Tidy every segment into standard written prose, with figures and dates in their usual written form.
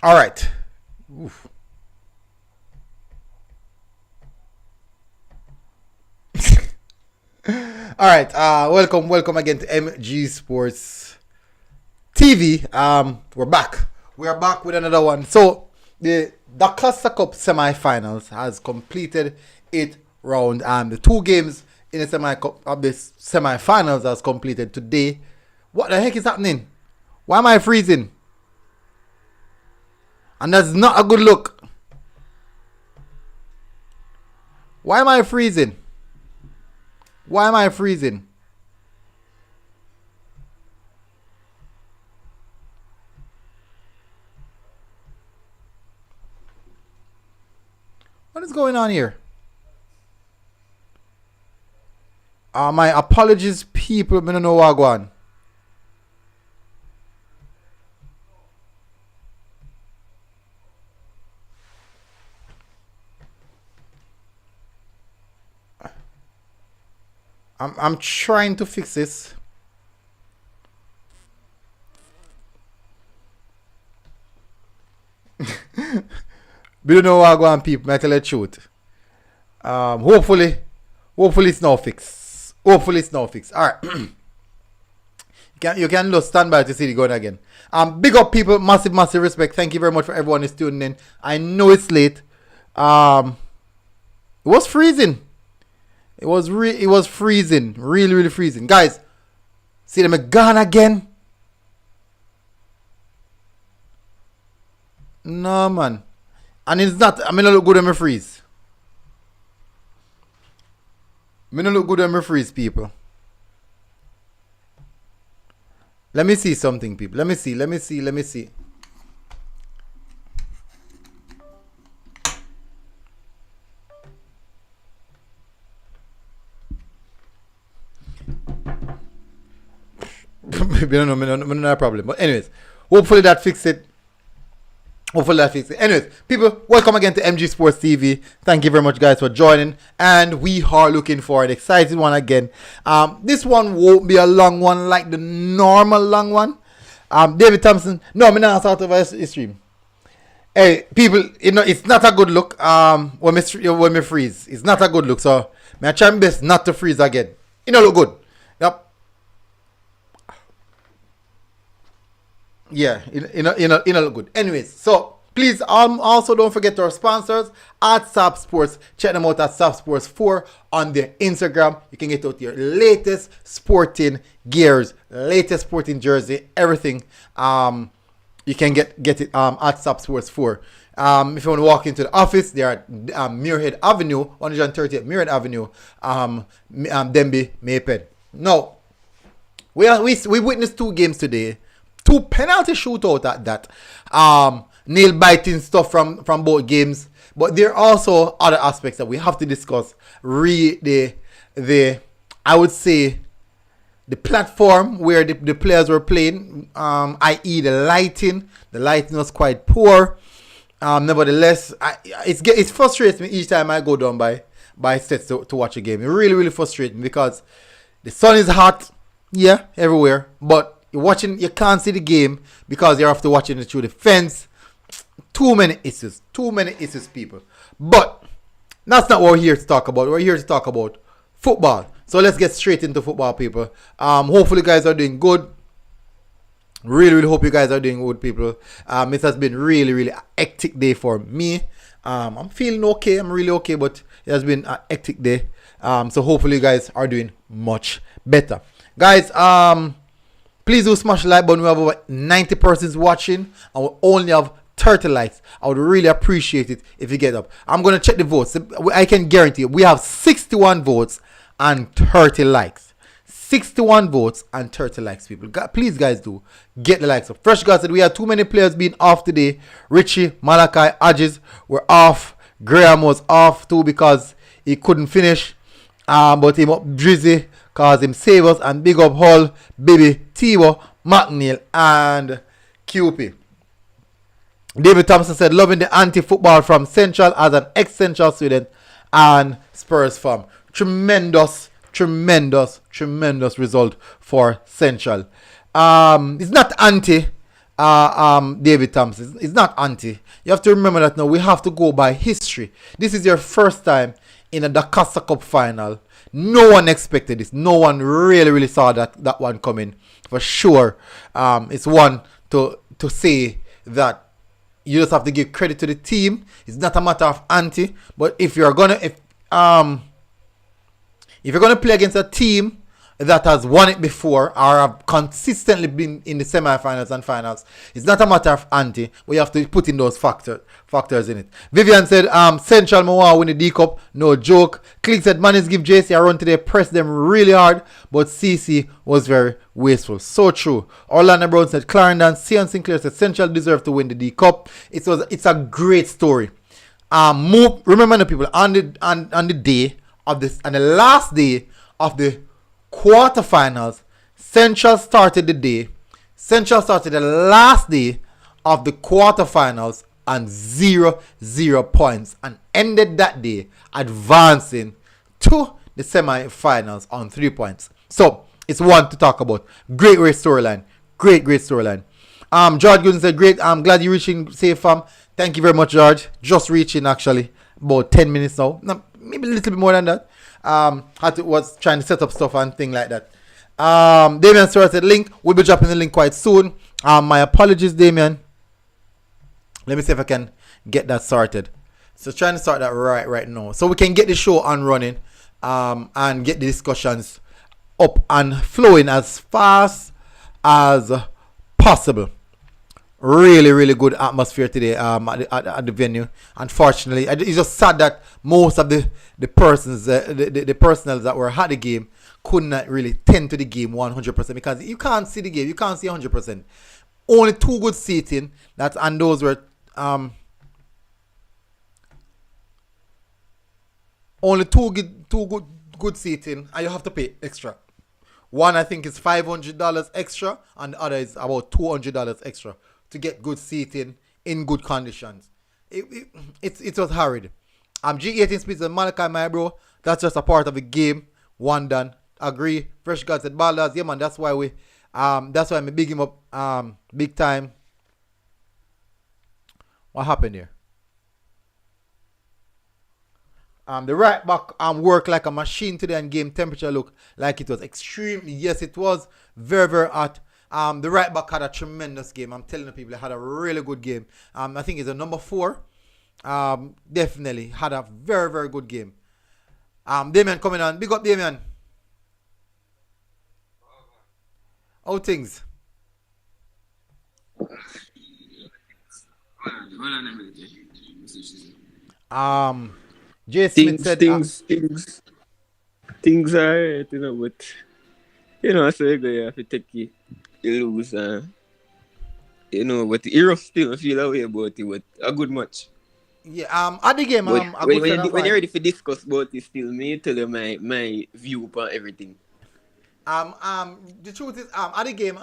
All right. Oof. All right. Welcome again to MG Sports TV. We're back. We are back with another one. So the Dacosta Cup semi-finals has completed its round. The two games in the semi-finals has completed today. What the heck is happening? Why am I freezing? And that's not a good look. Why am I freezing? Why am I freezing? What is going on here? My apologies, people. I don't know what going on. I'm trying to fix this. We don't know what going on, people. I tell you the truth. Hopefully it's now fixed. Hopefully it's now fixed. All right. You can just stand by to see it going again. Big up, people. Massive respect. Thank you very much for everyone who's tuning in. I know it's late. It was freezing. It was freezing. Really freezing. Guys, see them gone again? No, man. And it's not, I mean, I look good when I freeze. I mean, I look good when I freeze, people. Let me see something, people. Let me see. Maybe I don't know, no problem. But anyways, hopefully that fixed it. Anyways, people, welcome again to MG Sports TV. Thank you very much, guys, for joining. And we are looking for an exciting one again. This one won't be a long one like the normal long one. David Thompson. No, I'm not out of his stream. Hey, people, it's not a good look. When we freeze, it's not a good look. So, I try my best not to freeze again. It don't look good. Yep. Yeah, it look good. Anyways, so please also don't forget our sponsors at SAP Sports. Check them out at SAP Sports 4 on their Instagram. You can get out your latest sporting gears, latest sporting jersey, everything. You can get it at SAP Sports 4. If you want to walk into the office, they're at Muirhead Avenue, 130th Muirhead Avenue, Denby, Maypen. Now, we witnessed two games today. Two penalty shootout at that. Nail biting stuff from both games. But there are also other aspects that we have to discuss. I would say the platform where the players were playing, i.e. the lighting. The lighting was quite poor. Nevertheless, it frustrates me each time I go down by sets to watch a game. It really frustrates me because the sun is hot, yeah, everywhere. But you can't see the game because you're after watching it through the fence. Too many issues, people. But that's not what we're here to talk about. We're here to talk about football. So let's get straight into football, people. Hopefully you guys are doing good. Really hope you guys are doing good, people. It has been really a hectic day for me. I'm feeling okay. I'm really okay, but it has been a hectic day. So hopefully you guys are doing much better. Guys, please do smash the like button. We have over 90 persons watching and we only have 30 likes. I would really appreciate it if you get up. I'm going to check the votes. I can guarantee you we have 61 votes and 30 likes. 61 votes and 30 likes, people. Please, guys, do get the likes up. Fresh God said we had too many players being off today. Richie, Malachi, Adges were off. Graham was off too because he couldn't finish. But him up Drizzy cause him save us, and big up Hull, Baby, Tiwo, McNeil, and QP. David Thompson said, loving the anti-football from Central as an ex-Central student and Spurs fan. Tremendous result for Central. It's not anti. David Thompson. It's not anti. You have to remember that now we have to go by history. This is your first time in a Dacosta Cup final. No one expected this. No one really saw that one coming. For sure. It's one to say that you just have to give credit to the team. It's not a matter of anti, but if you're gonna play against a team that has won it before or have consistently been in the semi-finals and finals, it's not a matter of anti. We have to put in those factors in it. Vivian said, Central Moa win the D Cup, no joke. Click said, Mannings give JC a run today, press them really hard, but CC was very wasteful. So true. Orlando Brown said, Clarendon, Sion Sinclair said, Central deserve to win the D Cup. It's a great story. Remember the people on the day of this, and the last day of the quarterfinals, Central started the last day of the quarterfinals on 0 points and ended that day advancing to the semi-finals on 3 points. So it's one to talk about. Great storyline. Great storyline. George Gooden said, great. I'm glad you're reaching safe, fam. Thank you very much, George. Just reaching actually about 10 minutes now. No, maybe a little bit more than that. Was trying to set up stuff and thing like that. Damien Stewart said, link. We'll be dropping the link quite soon. My apologies, Damien. Let me see if I can get that sorted. So trying to start that right now, so we can get the show on running, and get the discussions up and flowing as fast as possible. Really good atmosphere today at the venue. Unfortunately, it's just sad that most of the persons, the personnel that were at the game could not really tend to the game 100% because you can't see the game, you can't see 100%. Only 2 good seating, and those were only two good seating, and you have to pay extra. One I think is $500 extra, and the other is about $200 extra to get good seating in good conditions. It was hurried. G18 Speeds and Malachi, my bro. That's just a part of the game. One done. Agree. Fresh God said ballers. Yeah, man. That's why I'm big him up big time. What happened here? The right back worked like a machine today, and game temperature looked like it was extremely. Yes, it was very hot. The right back had a tremendous game. I'm telling the people, he had a really good game. I think he's a number 4. Definitely had a very good game. Damien coming on. Big up, Damien. How things? Jay Smith said things are right, but so you have to take it, you lose, but you're still feel away about it, but a good match. Yeah, at the game, when you're ready to discuss about it, still me tell you my view upon everything. The truth is, at the game,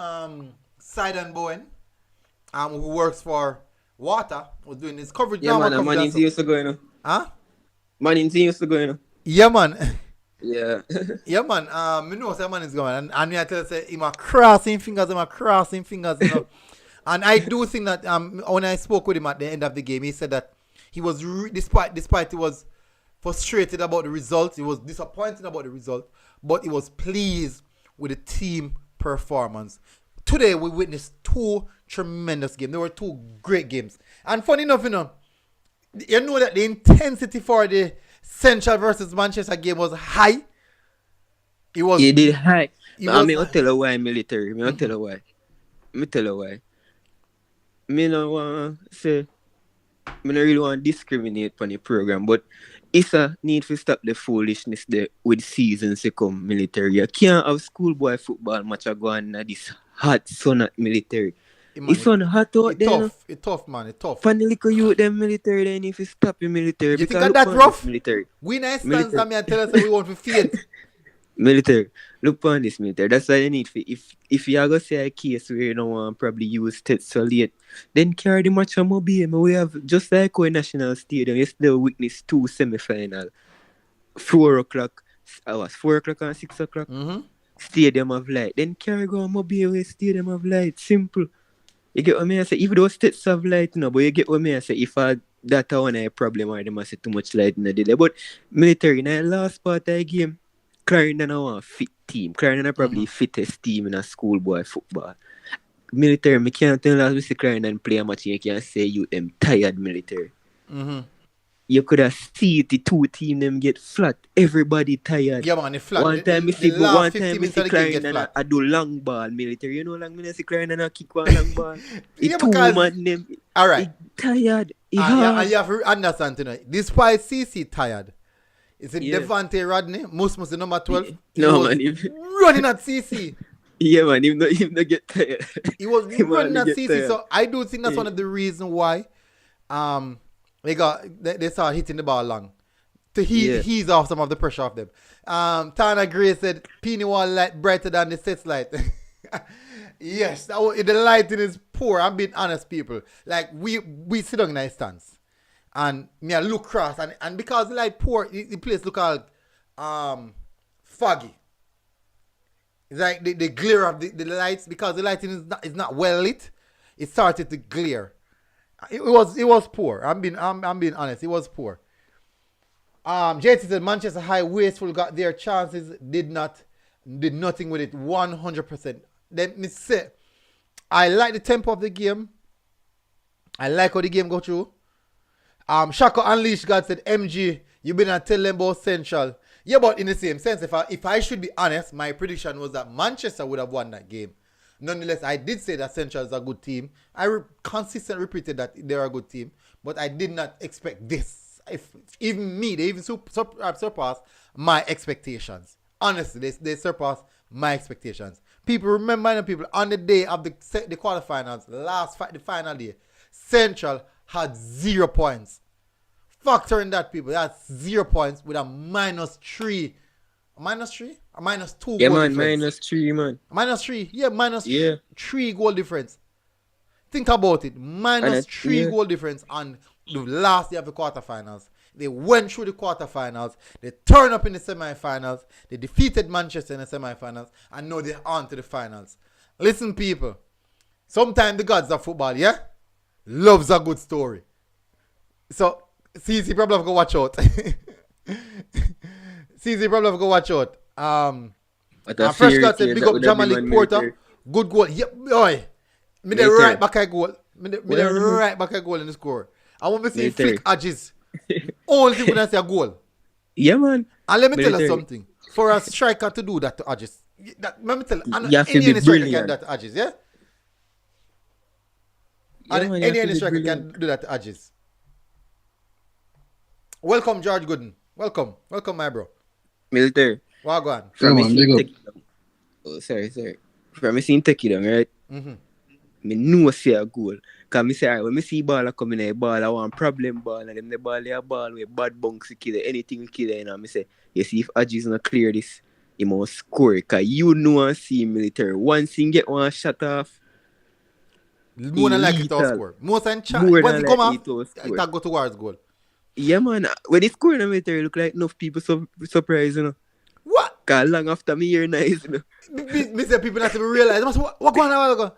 Sidon Bowen, who works for Water, was doing his coverage. Yeah, man, Mannings used to go, Huh? Mannings used to go, Yeah, man. Yeah. Yeah, man. You know what man is going, and I tell you, say, him a crossing fingers, you know. And I do think that when I spoke with him at the end of the game, he said that he was despite he was frustrated about the result, he was disappointed about the result, but he was pleased with the team performance. Today we witnessed 2 tremendous games. There were 2 great games, and funny enough, you know that the intensity for the Central versus Manchester game was high. It did high. I'll tell you why, military. I'll tell you why. Me no want to say, me no really want to discriminate on the program, but it's a need to stop the foolishness there with seasons to come, military. You can't have schoolboy football match go on this hot sun at military. It's on hot out there. It's tough, man. It's tough. Funny little you them military, then if you stop your military. You think that rough? Military. We nice stands and me and tell us that we want to faint. Military. Look on this military. That's why you need for if you are gonna say a case where you don't want probably use it so late, then carry the match on mobile. We have just like our national stadium, you still witness 2 semi-final. 4 o'clock. Hours. 4 o'clock and 6 o'clock. Mm-hmm. Stadium of Light. Then carry go on mobile with Stadium of Light. Simple. You get what me I say? Even though states have light, but you get what me I say? If that one a problem or them I say too much light in the day. But military in the last part of the game, Clarendon are a fit team. Clarendon are probably fittest team in a schoolboy football. Military, me can't tell us we see Clarendon play a match and you can say you them tired military. You could have see the two team them get flat. Everybody tired. Yeah, man, the flat. One time The last 15 minutes of the game get Clarendon flat. I do long ball military. You know long me see Clarendon I kick one long ball. Yeah, It two because- man them. All right. It tired. It Yeah, hard. and you have to understand tonight. This why CC tired. Is it Yeah. Devante Rodney? Most the number 12. No, He was man, if- running at CC. Yeah man, him not get tired. He was Him running only at get CC. tired. So I do think that's one of the reasons why they started hitting the ball long. To ease off some of the pressure off them. Tana Gray said Peony wall light brighter than the sets light. Yes, the lighting is poor. I'm being honest, people. Like we sit down in a stance. And me I look cross and because the light poor, the place look all foggy. It's like the glare of the lights, because the lighting is not well lit, it started to glare. It was poor. I'm being honest, it was poor. JT said Manchester High wasteful got their chances, did nothing with it 100%. Let me say, I like the tempo of the game. I like how the game go through. Shako Unleashed God said, MG, you been and tell them about Central. Yeah, but in the same sense, if I should be honest, my prediction was that Manchester would have won that game. Nonetheless, I did say that Central is a good team. I consistently repeated that they're a good team, but I did not expect this. They even surpassed my expectations. Honestly, they surpassed my expectations. People, remember, people, on the day of the quarterfinals, the final day, Central had 0 points. Factoring that, people, that's 0 points with a -3. A -3? A -2 Yeah goal man, difference. -3 man. -3. Yeah, Yeah. -3 goal difference. Think about it. -3 yeah. goal difference on the last day of the quarterfinals. They went through the quarterfinals. They turned up in the semifinals. They defeated Manchester in the semifinals. And now they're on to the finals. Listen, people. Sometimes the gods of football, yeah? Loves a good story. So, CC probably have to watch out. CC probably have to watch out. But a Fresh fairy God said, tale big that up would have been Jamalik on Porter. military. Good goal. Yep, boy. Me the Military. right back a goal. Me the right back a goal in the score. I want to see Military. flick edges. Only thing when I say a goal. Yeah man. And let me tell you Military. something. For a striker to do that to edges, let me tell you, You have to be any striker can brilliant. do that to edges, yeah? Yeah, And man, you have to any be striker brilliant. can do that to edges. Welcome, George Gooden. Welcome, my bro. Military. Well, go on. From man, big up. Oh, sorry. From me seeing take it down, right? Me know say a goal. Cause me say, alright, when me see ball a coming in, ball I want problem ball, and them the ball they a ball with bad bunks to kill it, anything will kill it, you know. Me say, you see if Adji's not clear this, he must score. Cause you know and see military. Once he get one shot off, More than likely to Lethal. score. Most than More once than he come likely off, to score. it go towards goal. yeah man, when he score in the military, look like enough people surprised, you know. What? Cause long after me hear nice, you know. Me say people not even realize. What going on a while ago?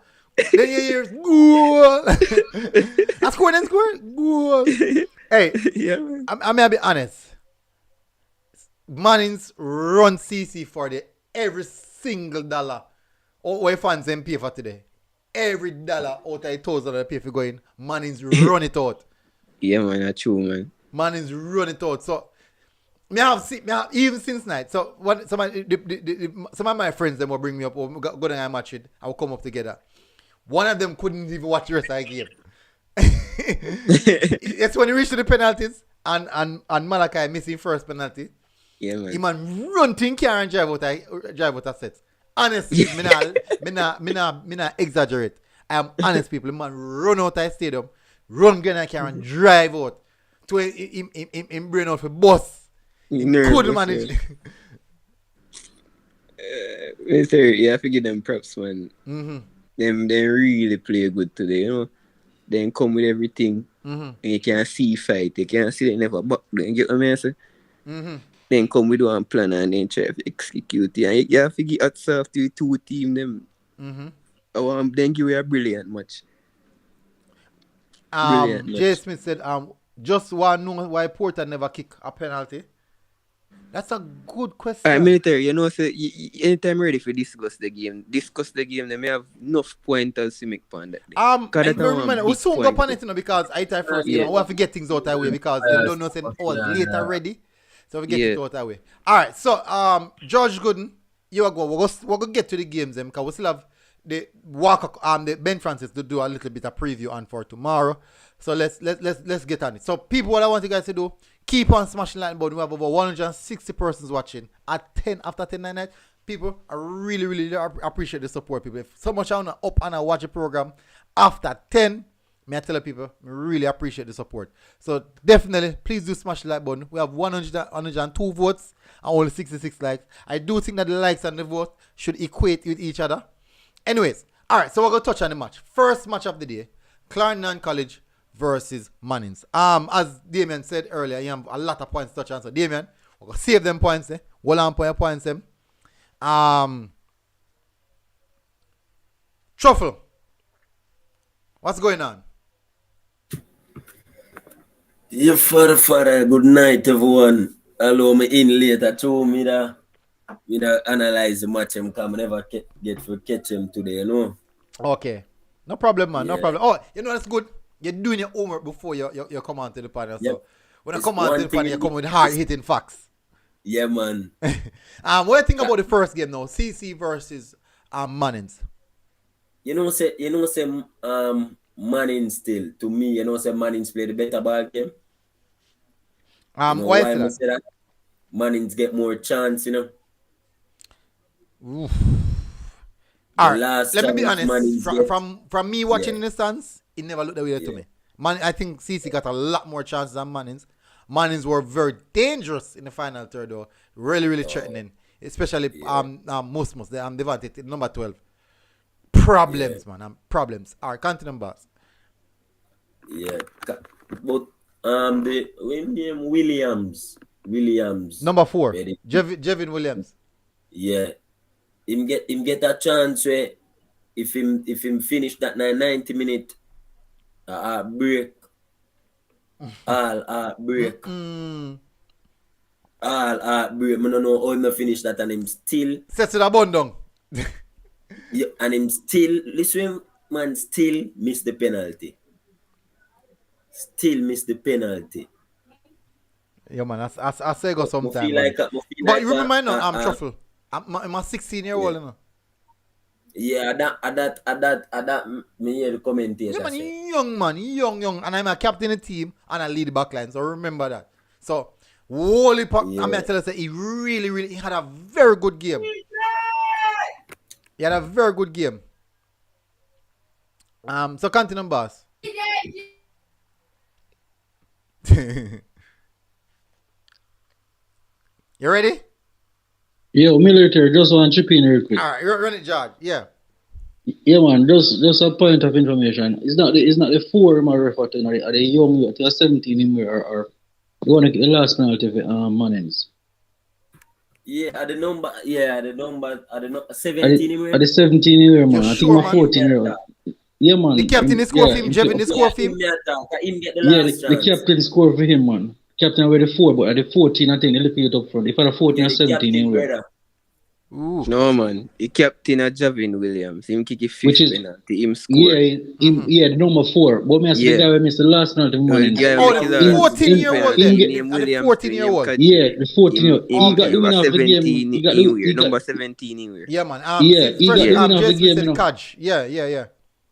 Then you hear goal. I score, then score. Goal. Hey, Yeah man. I'm gonna be honest. Mannings run CC for the every single dollar. What fans them pay for today? Every dollar out of $1,000 they pay for going. Mannings run it out. Yeah man, that's true man. Mannings run it out. So me have even since night. So some of my friends them will bring me up. Or go down and match it. I will come up together. One of them couldn't even watch the rest of the game. It's when he reached to the penalties and Malachi missing first penalty. Yeah man. He man run to car and drive out a set. Honestly, me not exaggerate. I am honest, people. The man run out of the stadium, run get in a car and drive out. To him brain out for bus. He Nervous, couldn't manage. Military, you have to give them props, man. Them they really play good today, you know. They come with everything. And you can see fight. You can see they never back. Then get what I say? Then come with one plan and then try to execute it. And you have to give hats off to the two team them. Then give you a brilliant match. Brilliant Jay match. Smith said, just want to know why Porter never kick a penalty. That's a good question. Military, anytime ready for discuss the game, they may have enough pointers to make on that day. I Cause that one remember we big soon go point. upon it, because I try first game Yeah. and we have to get things out that way because them don't know saying later ready. So we get it Yeah. out that way. Alright, so George Gooden, you are go. We're gonna get to the games because we still have the the Ben Francis to do a little bit of preview on for tomorrow. So let's get on it. So people, what I want you guys to do, keep on smashing like button. We have over 160 persons watching at 10 after 10 night. People, I really appreciate the support, people. If so much I wanna up and I watch a program after 10, may I tell people, I really appreciate the support. So definitely, please do smash the like button. We have 102 votes and only 66 likes. I do think that the likes and the vote should equate with each other. Anyways, all right, so we're going to touch on the match. First match of the day, Clarendon College versus Mannings. As Damien said earlier, you have a lot of points to touch on. So Damien, we're going to save them points. Hold on for your points. Truffle, what's going on? Yeah, father, good night, everyone. Hello, me in later too. Me da analyze the match. I'm come never get to catch him today, you know. Okay. No problem, man. No Yeah. problem. Oh, you know, that's good. You're doing your homework before you come on to the panel. Yep. So when I It's come on to one the panel, thing- you come with hard-hitting facts. Yeah, man. What do you think about the first game now? CC versus Mannings. You know, say Mannings still. To me, you know, say Mannings play the better ball game. You know Why why is I that? say that? Mannings get more chance, you know. Oof. The All right. last Let me be chance honest. Mannings get- From me watching Yeah. in the stands, it never looked that way to Yeah. me. Man, I think CC got a lot more chances than Mannings. Mannings were very dangerous in the final third, though. Really threatening. Especially most they've had it number 12. Problems, man. Problems. All right, continue, boss. Yeah. But the name Williams. Number 4, Where they- Jevin Williams. Yeah. Him get a chance where if him finish that 90 minute break, all break, all break. I don't know how him finish that and him still Sets to the bun down. yeah, and him still listen man still miss the penalty. Still miss the penalty. Yeah, man. I say go I sometime, feel man. like But you remember now, I'm Truffle. I'm a 16-year-old, Yeah. you know. yeah, that me hear the commentator Yeah, man, say. young, and I'm a captain of the team and I lead the back line. So remember that. So Wally Yeah. I'm gonna tell you that he really he had a very good game. He had a very good game. So continue, boss. You ready? Yo, military, just want to chip in real quick. Alright, run it, George. Yeah. Yeah, man, just a point of information. It's not the 4 man refer to, are the young youth, they are 17 in where or you want to get the last penalty for Mannings. Yeah, at the number 17 anyway. At the 17 year man, You I sure, think my man? 14 year old. Yeah, man. The captain is score for him, Jevin, the score for him. Him get the Yeah, last the chance. captain scored for him, man. Captain were the 4, but at the 14, I think they lift it up front. If I had 14 Yeah, or the 17 captain, anyway. brother. Ooh. No man, the captain of Javin Williams. Him kick a Which fifth is- penalty. Him score. Yeah, the number 4. But me I say Yeah. the guy who missed the last penalty for No, the Mannings. guy Oh, make his the last 14-year-old penalty. then. Name And the Williams 14-year-old. to him, Yeah, the 14 year old. Him He got the number winner of the game. 17 He got in the, weird. he got, Number 17 in weird. Yeah, man. Yeah, he got first, the winner of the Jason game, said you know. Kaj. Yeah.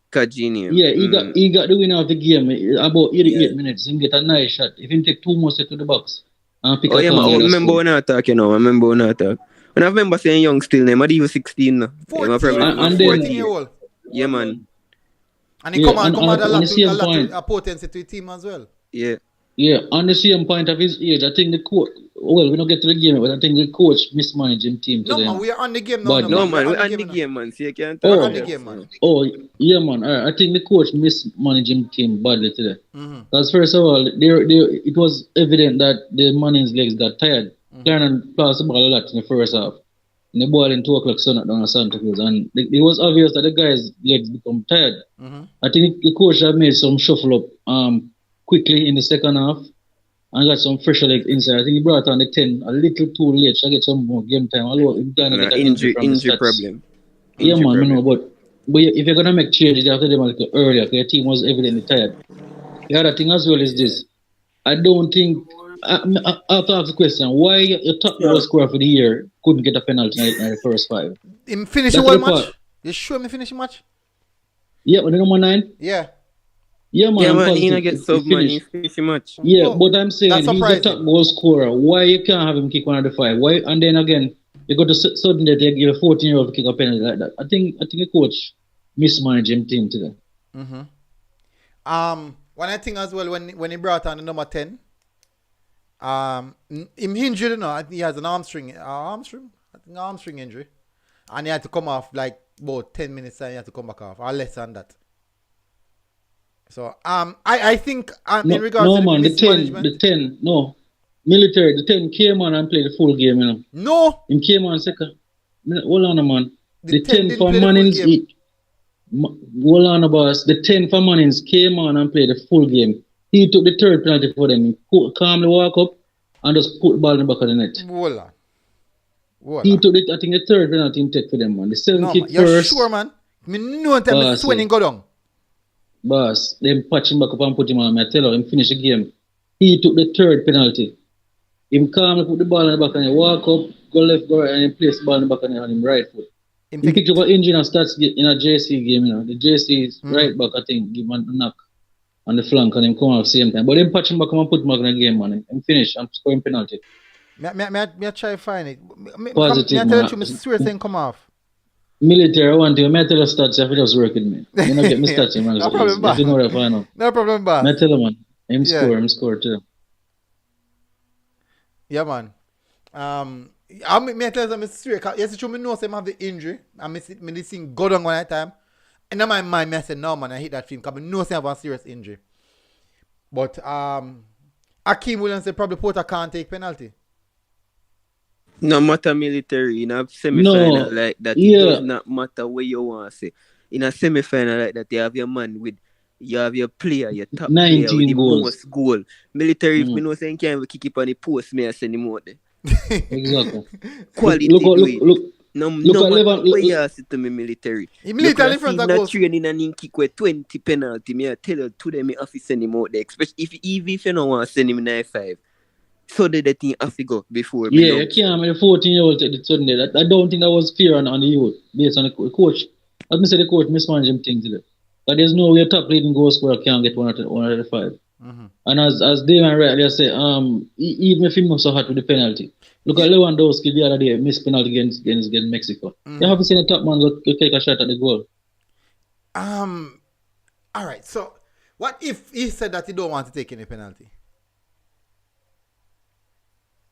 Kajinium. Yeah, he got the winner of the game. About 88 Yeah. minutes. He get a nice shot. If he take 2 more set to the box and pick Oh up yeah, man. on Oh, the other remember score. when I talk, you know. I remember when I talk. When I remember saying young still name, I even 16 now. Yeah, my 14, problem- And then- 14-year-old. yeah, man. And he Yeah, come and add on a the lot same to point. a potency to the team as well. Yeah. Yeah, on the same point of his age, I think the coach, well, we don't get to the game, but I think the coach mismanaged his team No, today. man, we are on the game now. But- No, man. We're on the now. game, man. So you can't Oh. talk On the about game, that, man. Oh, yeah, man. I think the coach mismanaged his team badly today. Mm-hmm. Because first of all, it was evident that the Mannings legs got tired. Clarendon passed the ball a lot in the first half. in the ball in 2 o'clock sun down at Santa Cruz, and it was obvious that the guys' legs become tired. I think the coach had made some shuffle up quickly in the second half and got some fresher legs inside. I think he brought on the 10 a little too late to get some more game time. Although he kind of get an injury from injury the stats. problem. Yeah, Injury man, I know, problem. but if you're gonna make changes, you have to do them a little earlier because your team was evidently tired. The other thing as well is this: I don't think I have to ask the question: why your top goal scorer for the year couldn't get a penalty in the first 5? Him finish the That's whole the part. match? You sure me finish the match? Yeah, but the number 9. Yeah. Yeah, man, Yeah, I'm man, he positive not get he sub, man. He finished. finish much. Yeah, Whoa. but I'm saying That's he's the top surprising. goal scorer. Why you can't have him kick one of the 5? Why? And then again, you go to suddenly they give a 14-year-old kick a penalty like that. I think the coach mismanaged him team today. One I think as well when he brought on the number 10, him injured, you know, I think he has an hamstring injury, and he had to come off like about 10 minutes and he had to come back off, or less than that. So I think in regards to the mismanagement, the 10, no, military, the 10 came on and played the full game, you know. no, Him came on second. Hold on, man. the 10 didn't for play the full Mannings, game. hold on, boss. The 10 for Mannings came on and played the full game. He took the third penalty for them. He calmly walk up and just put the ball in the back of the net. Hold on. He took it. I think the third penalty he take for them, man. The 7 No, kick man. You're first. sure, man? Me no time Boss, swinging go down. Boss, them patch him back up and put him on. I tell him finish the game. He took the third penalty. Him calmly put the ball in the back and he walk up, go left, go right, and he place the ball in the back and on him right foot. He picked up an injury and starts in a JC game, you know. The JC's right back, I think, give him a knock on the flank and him come out at the same time. But then patch him back and put him back in the game, man. Him finish and scoring penalty. Me try to find it. Positive, Me tell man. you, me swear thing come off. Military, I want to. I tell you stats if it just work with me. You know, get me stats, man. No problem, If you know that, I know. No problem, boss. I tell you, man. Him Yeah. score too. Yeah, man. Me tell you, me straight. Yes, it's true. Me know say me have the injury, and me this thing go down one time. And in my mind, me I say no, man. I hit that film because me know say I have a serious injury. But Akeem Williams say probably Porter can't take penalty. No matter military in a semi-final like that, it does not matter where you want to say. In a semi-final like that, you have your man with, you have your player, your top player with the goals. most goal. Military, if me know say you can't even kick it on the post, me I send him out there. Exactly. Quality Look. No at matter Levan- where you sit to me military. Military in front of goals. Training and in kick with 20 penalty, me I tell you today me have to send him out there. Especially if you don't want to send him 9-5. So the thing have to go before. Yeah, you can't make the 14-year-old take the Sunday. I don't think that was fair on the youth based on the coach. As me say, the coach mismanaged him things today. But there's no way a top leading goal scorer can get one out of the 5. And as Damon rightly said, even if he not so hot with the penalty. Look at Lewandowski the other day, missed penalty against Mexico. You haven't seen a top man go take a shot at the goal. All right. So, what if he said that he don't want to take any penalty?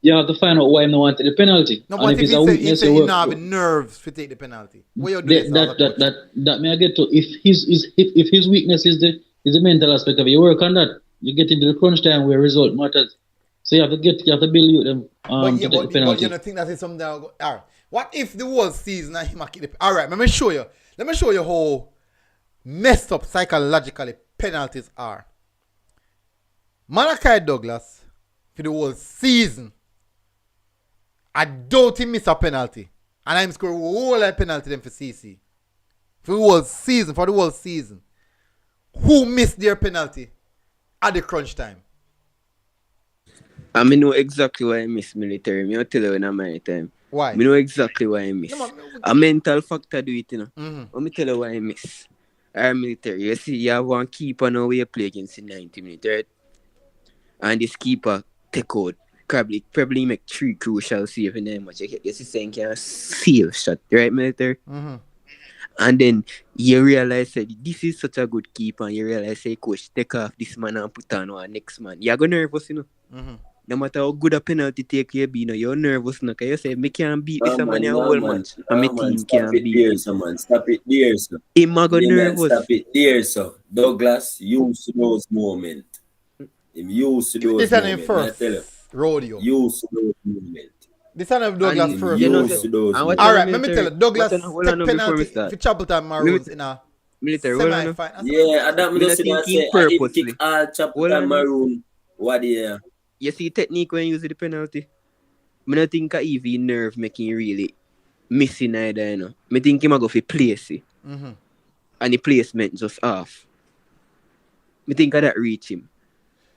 You have to find out why he don't want to take the penalty. No, and but if if it's a he weakness, said he don't have the nerves to take the penalty, what you do that may I get to. If his weakness is the mental aspect of it, you work on that. You get into the crunch time where result matters. So you have to build them to take the penalty. But you don't think that is something that will go. All right. What if the whole season he might keep the? All right, let me show you how messed up psychologically penalties are. Malachi Douglas for the whole season, I doubt he miss a penalty, and I'm scoring a whole lot of penalty them for CC for the whole season. Who missed their penalty at the crunch time? I mean, know exactly why I miss military. Me I'll tell you when I'm my time. Why? I know exactly why I miss. A mental factor do it, you know. Let me tell you why I miss. Our military, you see, you have one keeper now where you play against in 90 minutes, right? And this keeper take out, probably make 3 crucial saves in that match. You see, saying can save shot, right, military? And then you realize that this is such a good keeper, and you realize, say, coach, take off this man and put on our next man. You're going to nervous, you know. No matter how good a penalty take you be, you're nervous, no? Because you say, me can't beat this man in a whole match. And my team can't beat him. Stop it there, sir. Him go nervous. Stop it there, sir. Douglas used to those moments. Him used to those moments. It's an first rodeo. Used to those moments. This time of Douglas And first. you know, Used to those, and man. what All on right, the let me tell military? you, Douglas Hold on take now before we penalty start. for Chapeltown Maroons in a Military, hold on now. semi-final. Yeah, and that me Me just not see that thinking say, I him kick purposely. all Hold Chapel on now. Maroon. What yeah? You see technique when you use the penalty. Me not think even nerve making really missing either, you know. Me think him a go for place it. Mm-hmm. And the placement just off. Me think of that reach him.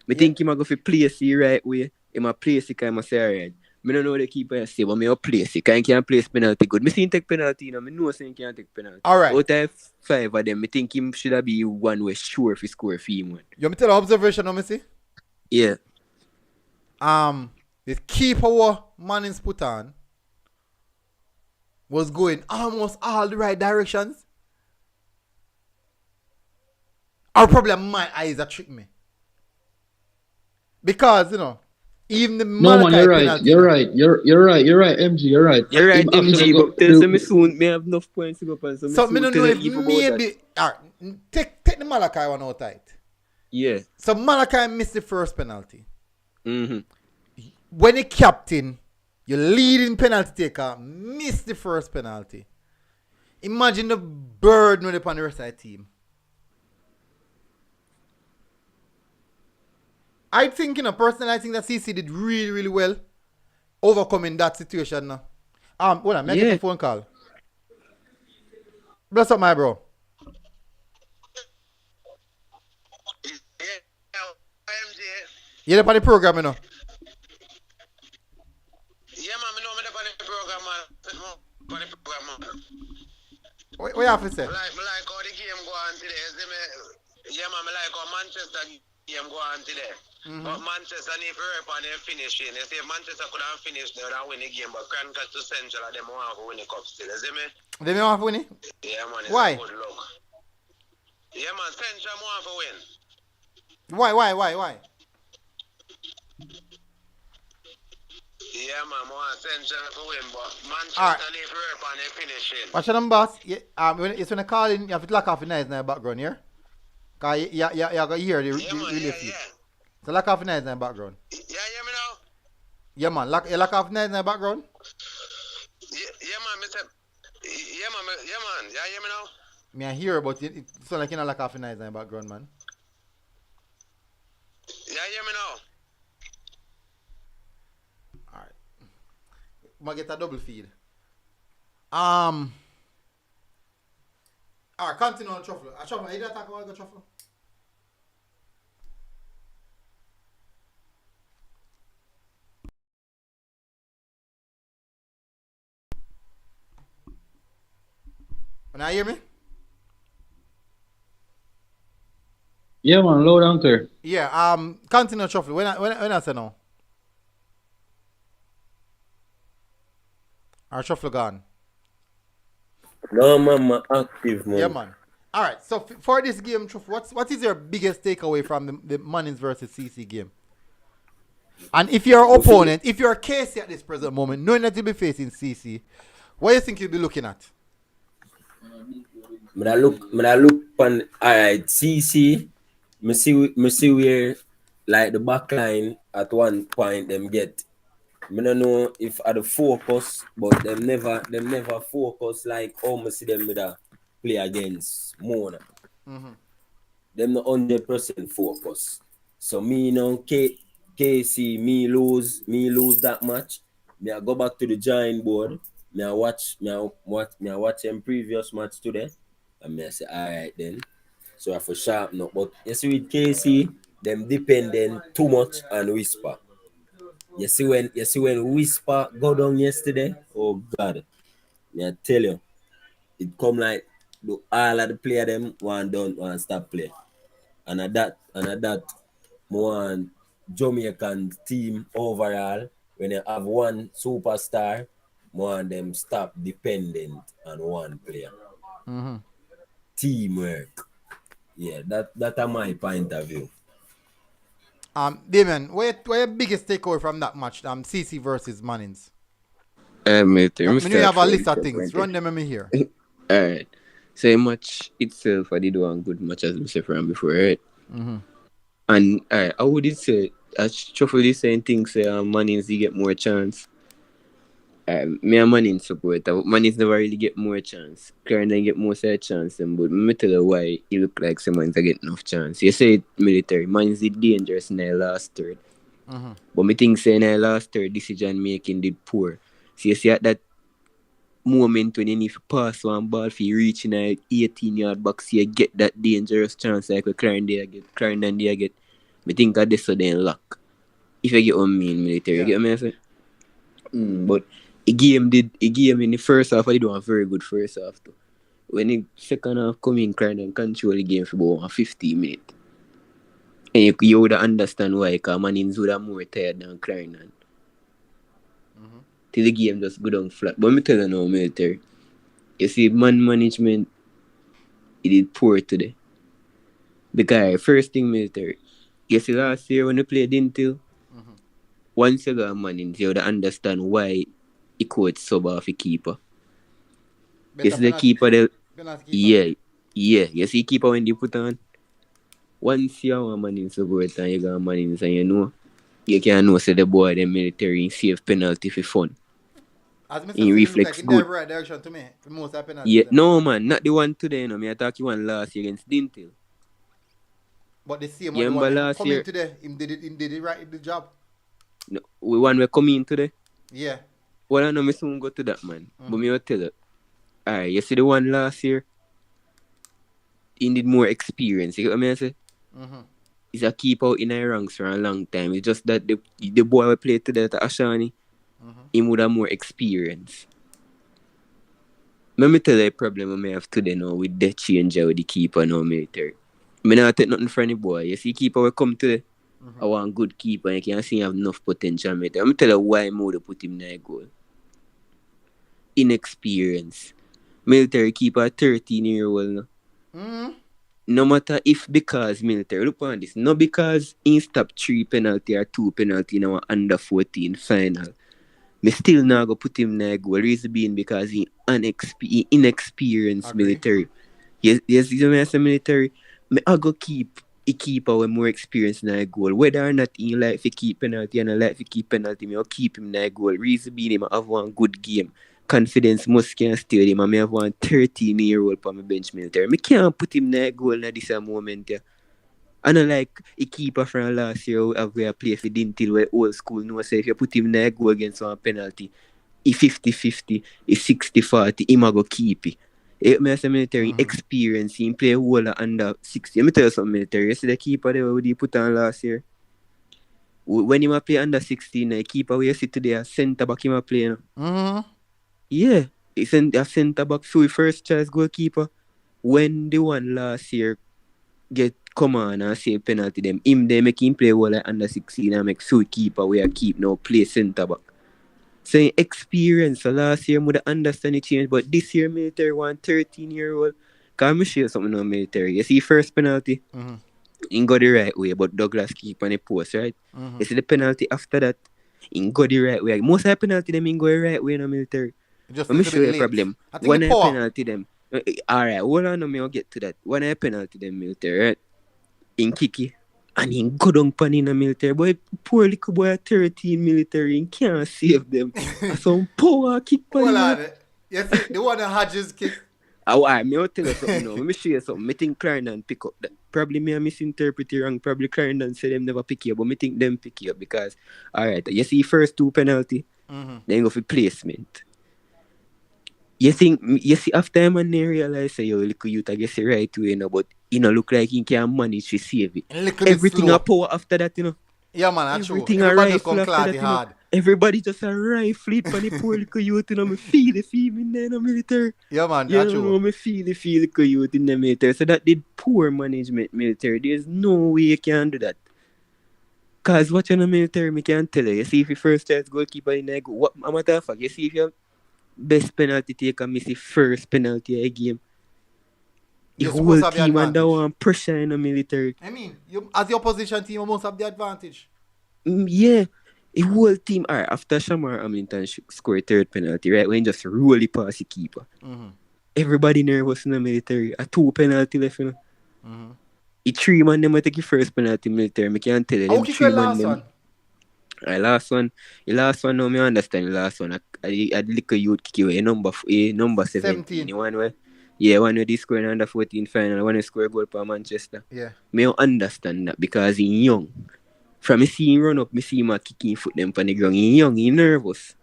Me think him a go for place it right way. Him a place it kind of say alright. Me don't know what the keeper say, but me a place it. Cause he can't place penalty good. Me see him take penalty, you know. Me know saying he can't take penalty. All right. Out of 5 of them, me think him should have be one way sure if he score for him one. You want me to tell you observation now, me see? Yeah. The keeper what Mannings put on was going almost all the right directions. Or probably my eyes that trick me. Because, you know, even the No man, you're right. penalty, You're right. You're right. You're right, MG. You're right. You're right, Him actually MG, go- but tell me soon, me have enough points to go on. So, So, me I don't soon know tell if you about that. maybe... All right, take the Malachi one out tight. Yeah. So, Malachi missed the first penalty. Mm-hmm. When the captain, your leading penalty taker, missed the first penalty. Imagine the burden upon the rest of the team. I think, you know, personally, I think that CC did really, really well overcoming that situation now. Hold on, make a phone call. Bless up, my bro. You're on the program, you know. Yeah, man, I know I'm on the program, man. On the program, man. What you have to say? I like how the game go on today. Yeah, man, I like how Manchester game go on today. But Manchester need to work on their finishing. They say Manchester could have finished there and win the game, but Crankers to Central, they want to win the cup still. You see me? They don't have to win it? Yeah, man. It's Why? a good luck. Yeah, man, Central want to win. Why? Yeah, man, I want Central to win, but Manchester need to work on their finishing. What's your number, boss? When you call in, you have to lock off the noise in the background here. Because you got to hear the relay feed. So lock off the noise in the background. Yeah, hear me now? Yeah, man. You lock off the noise in the background? Yeah, man, Mr. Yeah, man. Yeah, hear me now? Me I hear, but it sounds like you don't lock off the noise in the background, man. Yeah, hear me now? Alright. I'm going to get a double feed. Alright, continue on Truffle. Truffle, you didn't talk about the Truffle? Can you hear me? Yeah, man, loud and clear. Yeah, continue on Truffle. When I say no? Our Truffle gone. No, man, I'm active, man. Yeah, man. All right. So for this game, Truffle, what is your biggest takeaway from the Mannings versus CC game? And if your opponent, if you're Casey at this present moment, knowing that you'll be facing CC, what do you think you'll be looking at? I look on alright, CC, me see where like the back line at one point them get. I don't know if at the focus, but them never focus like how me see them with a play against Mona. Them not 100% focus. So me, you know, KC, me lose that match. Me I go back to the giant board. Me I watch them previous match today. And me I say, alright then. So I for sharpen up. But you see with KC, them dependent too much on Whisper. You see when Whisper go down yesterday? Oh God. Me I tell you, it come like all of the player them one done, one stop play. And at that more Jamaican team overall, when you have one superstar, more of them stop dependent on one player. Teamwork. Yeah, that's my point of view. Damien, what your biggest takeaway from that match? CC versus Mannings. Me You have a list of things. Run them in me here. Alright. So match itself, I did one good match as I said from before, right? And I would say, as Truffle is saying things, Mannings, he get more chance. Me and Mannings supporter. Mannings never really get more chance. Clarendon get most of the chance, but me tell you why he look like someone's get enough chance. You say it military. Mannings did dangerous in the last third. But me think saying in the last third decision making did poor. So you see at that moment when you need to pass one ball for you reaching a 18-yard box, you get that dangerous chance like what Clarendon they get. Me think that this so then luck. If you get what I mean, military, you get what I say? But a game in the first half, I do a very good first half too. When the second half come in, Clarendon control the game for about 15 minutes. And you would understand why, because Mannings would have more tired than Clarendon. Till the game just go down flat. But me tell you now, military, you see, man management, it did poor today. Because first thing, military, you see last year when you played Dintil, once you got Mannings, you would understand why he could sub off a keeper. You see the keeper, yeah. You see keeper when they put on. Once you have Mannings support and you got Mannings and you can know say the boy the military in save penalty for fun. As Mr. In reflex like good. in the right direction to me. For most of penalties. Yeah, no man, not the one today, no. Me attack you one last year against Dintil. But the same You one last coming year? today, him did it right the job. No, we one we come in today. Yeah. Well, I know me soon go to that man. But me will tell you. Alright, you see the one last year? He need more experience. You get what I say? He's a keep out in the ranks for a long time. It's just that the boy we played today at Ashani, he would have more experience. Let me tell you the problem I have today now with the change with the keeper now military. I not take nothing from the boy. You see keeper will come today. I want good keeper and you can see he have enough potential. Let me tell you why I would put him in the goal. Inexperience. Military keeper 13-year-old now. No matter if because military, look on this, not because he stopped 3 penalty or 2 penalty in our under 14 final. Me still not go put him in the goal. Reason being because he inexperienced military. Yes, you know say military. Me I go keep a keeper with more experience in the goal. Whether or not he like to keep penalty and I like to keep penalty, me I'll keep him in the goal. Reason being him have one good game. Confidence must can steal him and me have one 13-year-old on my bench military. Me can't put him in the goal at this moment. Yeah. And I like a keeper from last year where I play for Dintil where old school know say if you put him in the goal against one penalty, he 50-50, he 60-40, he might go keep it. Me say military experience, he play whole under 60. Let me tell you something military. You see the keeper there what he put on last year? When he play under 16, the keeper where you see today a centre back he play. Yeah, he sent a centre back for first choice goalkeeper. When the one last year get come on and save penalty them, they make him play well like under 16 and make full keeper where I keep now play centre back. So experience, so last year I would understand the change, but this year military one 13-year-old. Can I share something on military? You see first penalty, he go the right way, but Douglas keep on the post, right? You see the penalty after that, he go the right way. Most of the penalty them he go the right way in the military. Let me show you a problem. One I penalty them. Alright, hold on, I'll get to that. One I penalty them military, right? In Kiki. And he go down pan in the military. Boy, poor little boy 13 military, he can't save them. Some power kick pan him. You see, the one that Hodges kick. Alright, I'll tell you something now. Let me show you something. I think Clarendon pick up that. Probably me misinterpret it wrong. Probably Clarendon say them never pick you up, but I think them pick you up because, alright, you see first 2 penalty, then go for placement. You see after him and they realize say, yo, little youth, I guess you're right way, but look like he can manage to save it. Everything a power after that, Yeah, man, that's true. Everything a rifle after that, hard. Everybody just a rifle it for the poor little youth, me feel the in there in the military. Yeah, man, that's true. Me feel the little youth in the military. So that did poor management military. There's no way you can do that. Because watching the military, me can tell you see if you first choice goalkeeper in there, what a matter of fact, you see if you best penalty taker miss the first penalty a game. The whole team under one pressure in the military. I mean, as the opposition team, you must have the advantage. Yeah. The whole team, after Shamar Hamilton scored 3rd penalty, right? When just roll it past the keeper. Everybody nervous in the military. A 2 penalty left, The 3 man them might take the first penalty military. I can't tell you. How kick the last one? The last one now, I understand the last one. a little youth kick away, number 17. 17. One where they score in under 14 final, one who score a goal for Manchester. Yeah. Me don't understand that because he's young. From me see him run up, me see him a kicking foot them on the ground. He's young, he's nervous.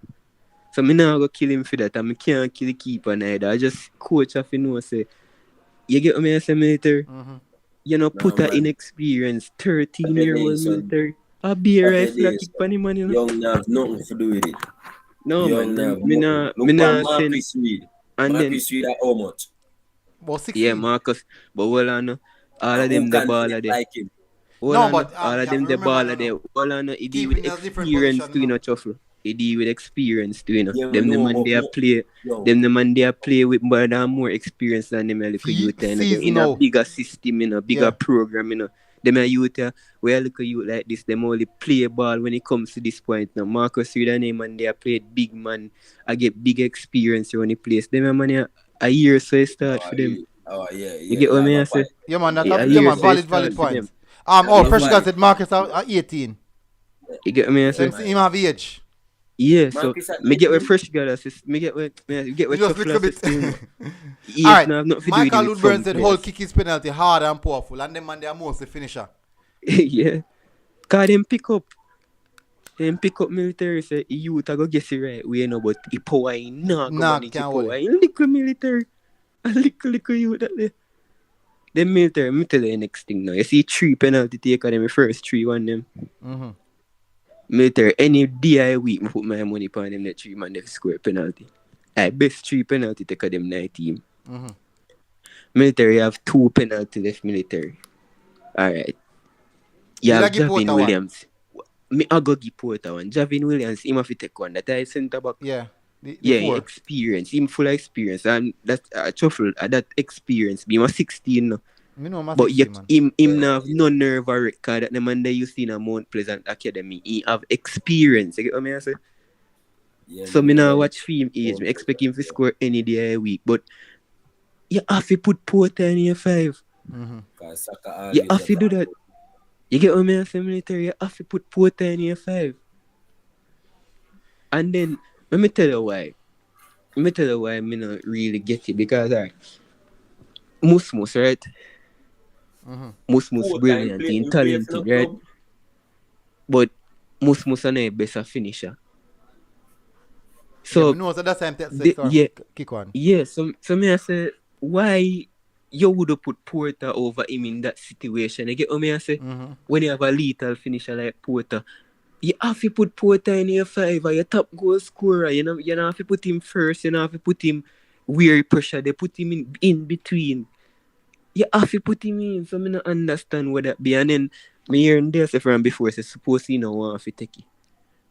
So me not go kill him for that, and me can't kill the keeper neither. I just coach off, say, you get what me say, military? You know, put an inexperienced 13-year-old military. I'll be a right flag kick for the man, you know. Young have nothing to do with it. No, Young man. have Me nothing. nah send. Marcus Reed. And Marcus Reed at how much? About 16. Yeah, Marcus. But hold on, all of them the ball are there. Like him. Hold No, on, but, all of them the remember, ball no, are there. no. Hold on, he deal Keeping with a different experience position, too, you no. know, Chuffle. He deal with experience too, you know. Yeah, Them the no, man but they play. yo. Them the man they play with more than more experience than them little youth. You know, them in a bigger system, you know, bigger program, you know. Them a youth, where look at youth like this, them only play ball when it comes to this point. Now Marcus Reed and him and they played big man. I get big experience when he plays. Them a man a year so it start for them. Oh yeah. You get what I say? Yeah, man, Yeah, valid points. Fresh guy said Marcus at 18. You get what I say? Them see him have age. Yeah, so Marcus at me get where 18? fresh guy assist. Me get where Just little bit. Yes, Alright, no, I've not Michael with Woodburn some said players. whole kick his penalty hard and powerful, and them man they are mostly finisher. Yeah. Cause them pick up. Them pick up military say youth I go guess it right. We know but he power in not go manage can't power hold it. in little military. A little youth that there. Them military, me tell you the next thing now. You see 3 penalty take on them, the first 3 on them. Military, any day I week, I put my money upon them that 3 man they score penalty. I best 3 penalty take on them 9 team. Military have 2 penalty left military. Alright. You have Javin Williams. Me I go give Porter one. Javin Williams, him have to take one. That I centre back. Yeah. Experience. Him full of experience. And that's Chuffle, that experience. Be 16 now. But 16, him now have no nerve or record that the man that you see in a Mount Pleasant Academy. He have experience. You get what I say? Yeah, so me now watch film age. Me expect him to score any day a week. But you have to put Porter in year 5. You have to do that. You get what I say, military? You have to put Porter in year 5. And then, let me tell you why. Let me tell you why I not really get it. Because, Musmus, right? Musmus brilliant, talented, right? But Musmus is not the best finisher. So, that's time kick on. Yeah, so me I say, why you would have put Porter over him in that situation? You get what I say? When you have a lethal finisher like Porter, you have to put Porter in your 5 or your top goal scorer. You know have to put him first, you know have to put him where pressure, they put him in between. You have to put him in, so I don't understand what that be. And then me hearing this from before, say suppose you know want to take it.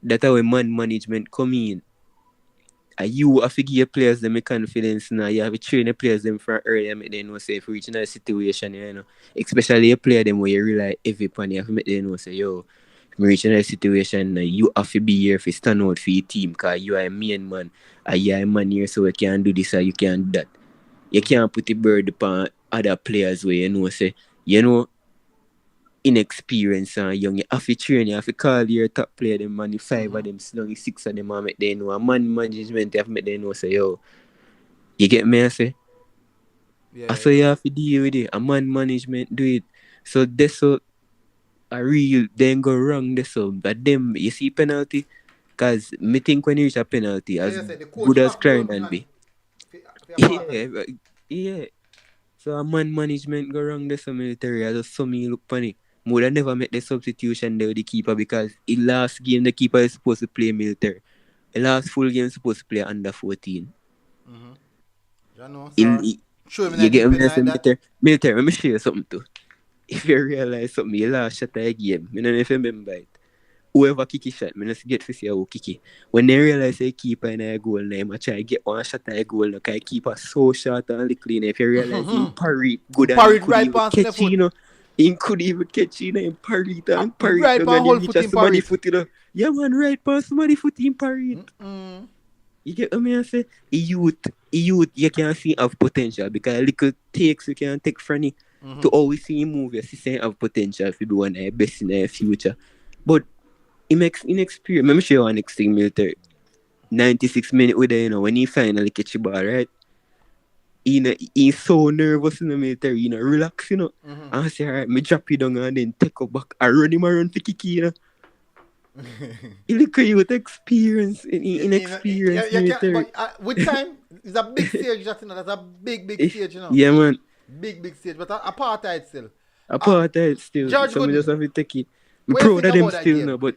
That's how man management come in. And you have to give your players them confidence now. You have to train the players them from early and make them know say if you reach in a situation, you know. Especially a player them where you rely heavy upon, you have to make them know say, yo, if you reach in a situation, you have to be here if you stand out for your team because you are a main man. And you are a man here so you can do this or you can do that. You can't put the bird upon other players where you know say, you know, inexperienced and young. You have to train, you have to call your top player, them man, 5 of them, slowly 6 of them, and make them know. A man management, you have to make them know, say, yo, you get me, I say? So you have to deal with it. A man management do it. So that's so a real, then go wrong, that's so. But them, you see penalty? Because me think when you reach a penalty, as good as Clarendon be. Yeah. So a man management go wrong this military. I just saw me look funny. Would have never make the substitution there with the keeper because in last game the keeper is supposed to play military. The last full game is supposed to play under 14. You get me as a military. Let me show you something too. If you realize something, you last shot a game. I don't know if you remember it. Whoever kick his shot, I just get to see how kick it. When they realize they keeper in a goal now, I try to get one shot at a goal. Now, because keeper so short and little. If you realize he parry good and he could even catch it, you know. He could even catch it, and parry it and parry it. Right pan whole foot in parry it. Yeah, man, right pan somebody foot in parry it. You get what I say? A youth, you can see have potential because little takes you can take from it to always see him move. You see have potential to be one of the best in the future. But it makes inexperience. Let me show you one next thing, military. 96 minutes with it, when he finally catch the ball, right? He's so nervous in the military, relax, And I say, alright, me drop it down and then take up back. I run him around for kick, He look at you with experience, inexperienced military. But with time, it's a big stage, that's a big stage, Yeah, man. Big stage, but apartheid still. Apartheid still. George So we Gooden, just have to take it. I'm what do you proud think of them about that still game? now, but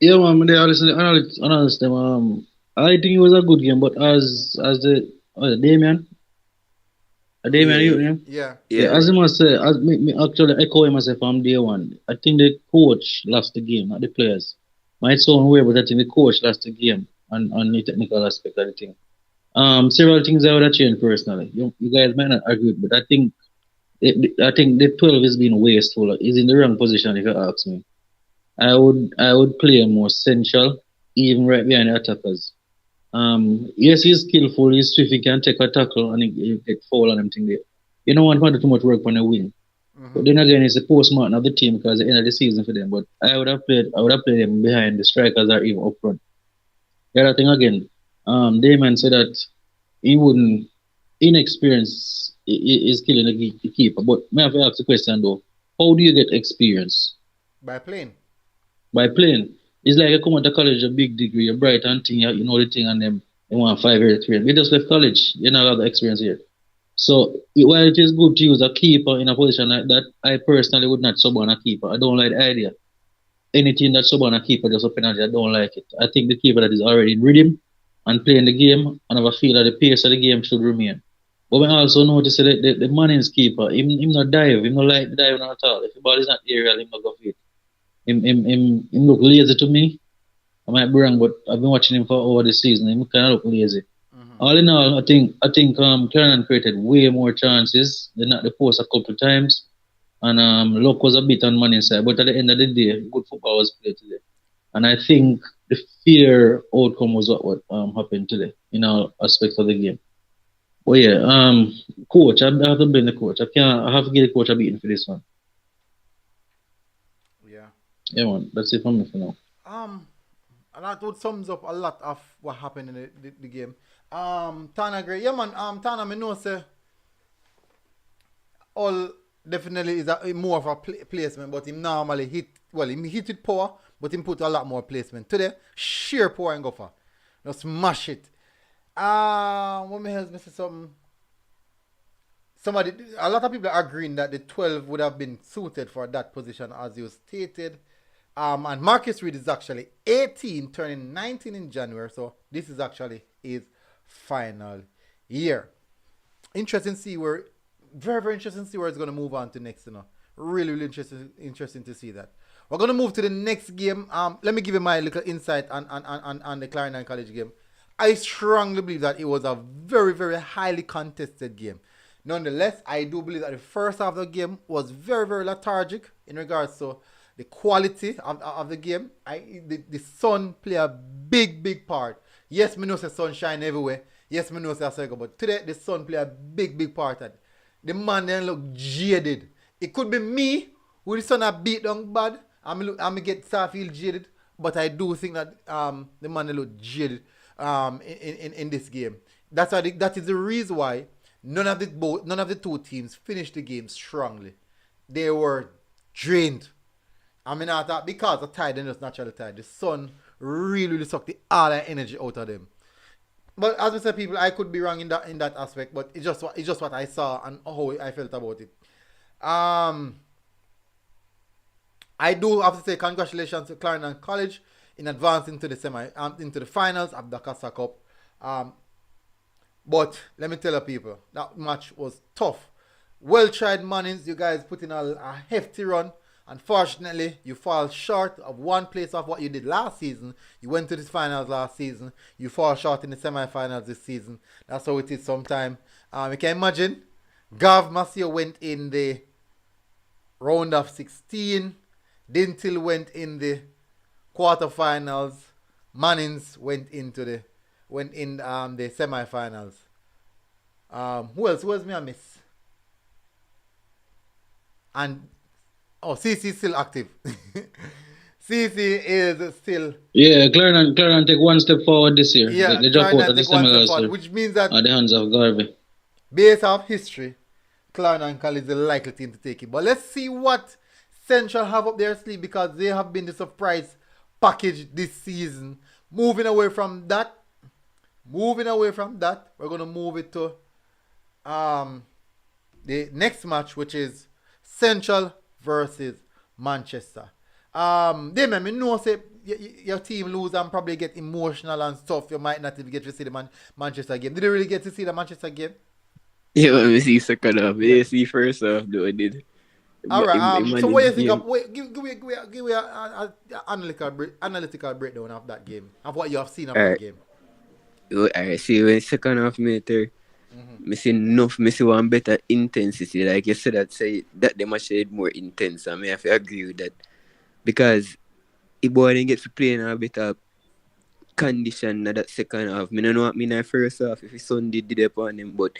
Yeah, man, they honestly analyze them. I think it was a good game, but as the Damien, you Yeah. as he must say, as me actually echo him myself from day one. I think the coach lost the game, not the players. Might sound weird, but I think the coach lost the game on the technical aspect of the thing. Several things I would have changed personally. You guys might not agree, but I think the 12 is being wasteful. He's in the wrong position if you ask me. I would play more central, even right behind the attackers. Yes, he's skillful, he's swift, he can take a tackle and he get foul and everything there. You don't want to do too much work on the wing. But then again, it's a post-mortem of the team because it's the end of the season for them. But I would have played them behind the strikers or even up front. The other thing again, Damon said that he wouldn't inexperience is killing the keeper. But may I have to ask the question though, how do you get experience? By playing. By playing. It's like you come out of college, a big degree, you're bright and thing, you know the thing, and them they want 5 years experience. You just left college, you don't have the experience here. So while it is good to use a keeper in a position like that, I personally would not sub on a keeper. I don't like the idea. Anything that sub on a keeper just a penalty, I don't like it. I think the keeper that is already in rhythm and playing the game and have a feel that the pace of the game should remain. But we also notice that the Mannings keeper, him not dive, him not like diving at all. If the ball is not aerial, him not go for it. Him look lazy to me. I might be wrong, but I've been watching him for over the season. Him kind of look lazy. All in all, I think Clarendon created way more chances than at the post a couple of times, and luck was a bit on Manning's side. But at the end of the day, good football was played today, and I think the fair outcome was what happened today in all aspects of the game. But yeah, coach, I have to blame the coach. I have to give the coach a beating for this one. Yeah, man, that's it from me for now. And that would sums up a lot of what happened in the game. Tana great. Yeah, man. Tana, me know say all definitely is more of a placement, but him normally hit with power, but him put a lot more placement. Today, sheer power and go for. Just smash it. What me else say something? A lot of people are agreeing that the 12 would have been suited for that position as you stated. And Marcus Reed is actually 18, turning 19 in January. So this is actually his final year. Very interesting to see where it's going to move on to next. Really interesting to see that. We're going to move to the next game. Let me give you my little insight on the Clarendon College game. I strongly believe that it was a very, very highly contested game. Nonetheless, I do believe that the first half of the game was very, very lethargic in regards to the quality of the game. The sun play a big part. Yes, me know the sun shine everywhere. Yes, me know the circle, but today the sun play a big part. The man then look jaded. It could be me with the sun a beat down bad. I'm get start feel jaded, but I do think that the man look jaded in this game. That is the reason why none of the two teams finished the game strongly. They were drained. I mean, I thought because the tide and just naturally tide, the sun really sucked all the energy out of them. But as I said, people, I could be wrong in that aspect, but it's just what I saw and how I felt about it. I do have to say congratulations to Clarendon College in advancing to the into the finals of the Dacosta Cup. But let me tell you, people, that match was tough. Well tried, Mannings. You guys put in a hefty run. Unfortunately, you fall short of one place of what you did last season. You went to the finals last season. You fall short in the semifinals this season. That's how it is sometimes. You can imagine, Gav Massio went in the round of 16. Dintil went in the quarterfinals. Mannings went in the semifinals. Who else me I miss? And CC is still active. CC is still Yeah, Clarendon take one step forward this year. They drop out Clarendon at the take one step semi-finals forward, which means that at the hands of Garvey. based off history, Clarendon College is the likely team to take it. But let's see what Central have up their sleeve because they have been the surprise package this season. Moving away from that, we're gonna move it to the next match, which is Central versus Manchester. They may know say your team lose and probably get emotional and stuff. You might not even get to see the Manchester game. Did you really get to see the Manchester game? Yeah, let me see second half. Yeah, see first half though I did. All right. So what do you think game. of? Give me a analytical breakdown of that game, of what you have seen of that Alright. game. I see when second half later, I see enough. I see one better intensity. Like you said, that the match is more intense. I mean, I have to agree with that because the boy didn't get to play in a bit of condition in that second half. I don't know what I mean in the first half if his son did it upon him, but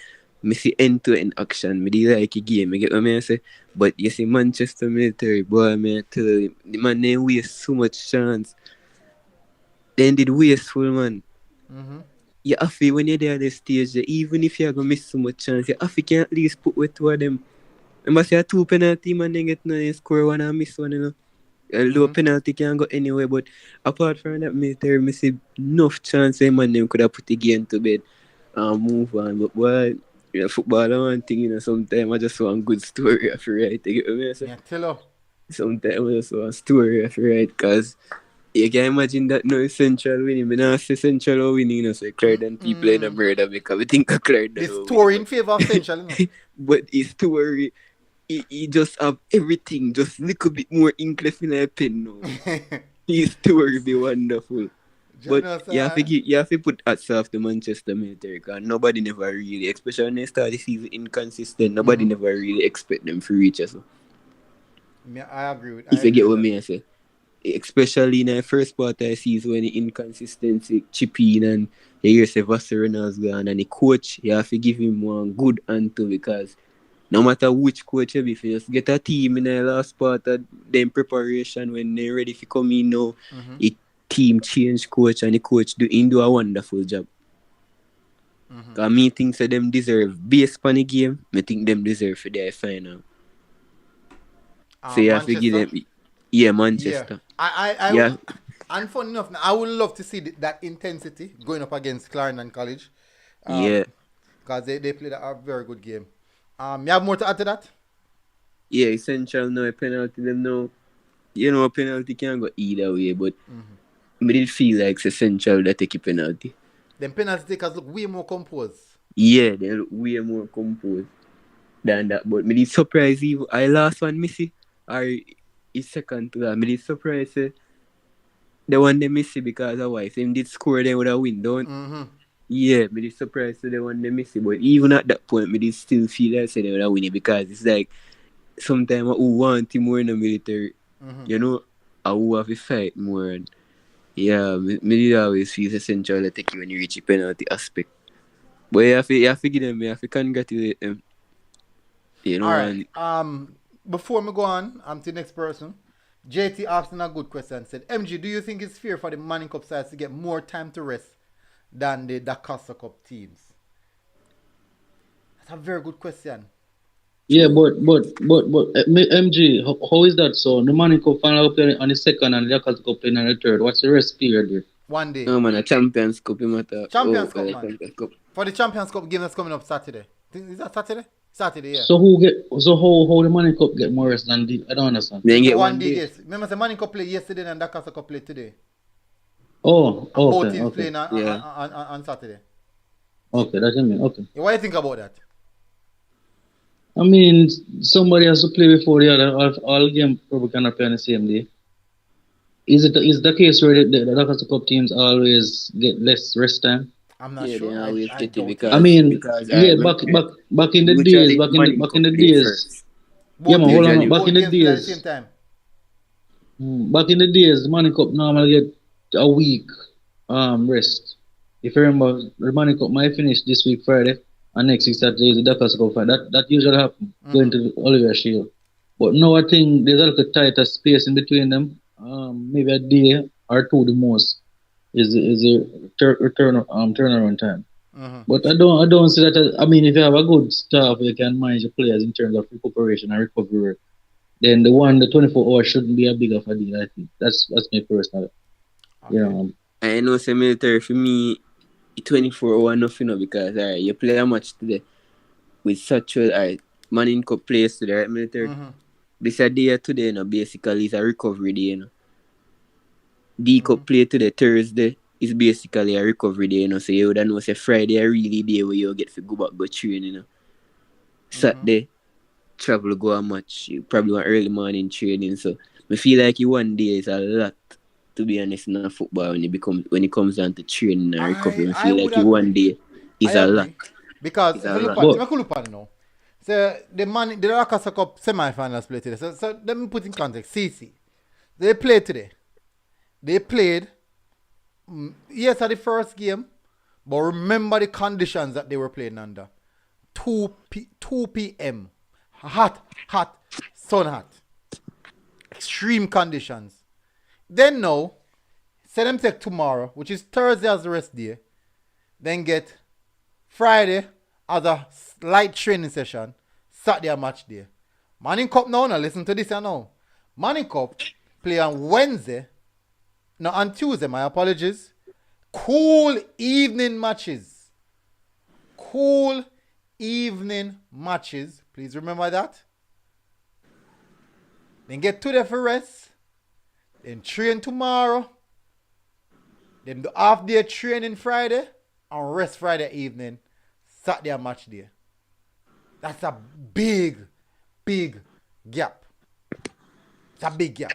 I see end-to-end action. I do like a game. I get what I say. But you see Manchester military, boy, I tell you, the man they waste so much chance. They did wasteful, man. You have to, when you're there at the stage, even if you're going to miss so much chance, you have to can at least put with two of them. I must say a 2 penalty, man, then get no score one and miss one, you know. A low penalty can go anywhere, but apart from that, military, I see enough chance man them could have put the game to bed and move on. But boy, football is one thing, you know, sometimes I just want a good story I feel right. You get what I say? Yeah, tell her. Sometimes I just want a story I feel right, because you can imagine that no Central winning. I don't say Central winning, you know, so Clarendon people in a murder because we think of Clarendon. The story in favor of Central, you know. But his story, he just have everything, just little bit more ink left in a pen now. His story be wonderful. But you have to put hats off the Manchester military because nobody never really, especially when they start the season inconsistent, nobody never really expect them to reach us. So. I agree with If you get what I say. Especially in the first part of the season when the inconsistency chip in and you hear say Vassarina's gone and the coach, you have to give him one good hand to because no matter which coach you be, if you just get a team in the last part of them preparation when they're ready to come in now, the team change coach and the coach do a wonderful job. Because me think that them deserve, based on the game, I think them deserve for their final. So you have to give them, Manchester. Yeah. And fun enough, I would love to see that intensity going up against Clarendon College. Because they played a very good game. You have more to add to that? Yeah, essential now, a penalty them now. You know, a penalty can go either way, but I did feel like it's essential that take a penalty. Them penalty takers look way more composed. Yeah, they look way more composed than that. But me did surprise even I last one missy or is second to that. Me did surprise the one they missy because of why. If them did score they would have win, don't Yeah, me did surprised to the one they missy. But even at that point me did still feel like they would have win it because it's like sometimes who want him more in the military. You know, I who have to fight more and me did always feel essential to take you when you reach the penalty aspect. But you have to give them, you have to congratulate them. You know, all right. Before we go on, to the next person, JT asked a good question. Said, MG, do you think it's fair for the Mannings Cup sides to get more time to rest than the Dacosta Cup teams? That's a very good question. Yeah, but MG, how is that so? The Mannings Cup final play on the second and the Dacosta Cup playing on the third. What's the rest period there? 1 day. No man, a Champions Cup matter. Champions Cup, man. Champions Cup. For the Champions Cup game that's coming up Saturday. Is that Saturday? Saturday, yeah. So how the Mannings Cup get more rest than the? I don't understand. They get 1 day. Yes. Remember the Mannings Cup played yesterday and Dacosta Cup played today. Oh, okay. Both teams playing on Saturday. Okay, that's what I mean. Okay. What do you think about that? I mean, somebody has to play before the other. All game probably cannot play on the same day. Is the case where the Dacosta Cup teams always get less rest time? I'm not sure. They always get it because back in the days, back in the days. Yeah, man, hold on. Back in the days. Same time. Back in the days, the Mannings Cup normally get a week rest. If you remember, the Mannings Cup might finish this week Friday, and next week Saturday is the Dacosta Cup fight. That usually happens going to the Oliver Shield. But now I think there's a little tighter space in between them. maybe a day or two the most is a turnaround time. But I don't see that. I mean, if you have a good staff, you can manage the players in terms of recuperation and recovery. Then the 24 hours shouldn't be a big of a deal. I think that's my personal, you Okay. know. I know say military for me 24 hour nothing because alright, you play a match today with such a alright, Manning Cup players today, right, military? This a day today, basically is a recovery day, D Cup play today Thursday is basically a recovery day, so you would know say Friday a really day where you get to go back go train, Saturday travel go a match. You probably want early morning training. So I feel like you one day is a lot, to be honest, in football when it comes down to training and recovery. I I feel would like you one agree. day I is a lot. agree. Because It's if a you look lot. at, But if you look at now, so the Dacosta Cup semi-finals play today. So let me put in context. CC, they played today. They played. Yes, at the first game, but remember the conditions that they were playing under. 2 p.m. Hot, sun hot. Extreme conditions. Then now, say them take tomorrow, which is Thursday as the rest day. Then get Friday as a light training session. Saturday a match day. Manning Cup now, listen to this now. Manning Cup play on Wednesday. No, on Tuesday, my apologies. Cool evening matches. Cool evening matches. Please remember that. Then get to there for rest. Then train tomorrow. Then do half day training Friday. And rest Friday evening. Saturday a match day. That's a big gap. It's a big gap.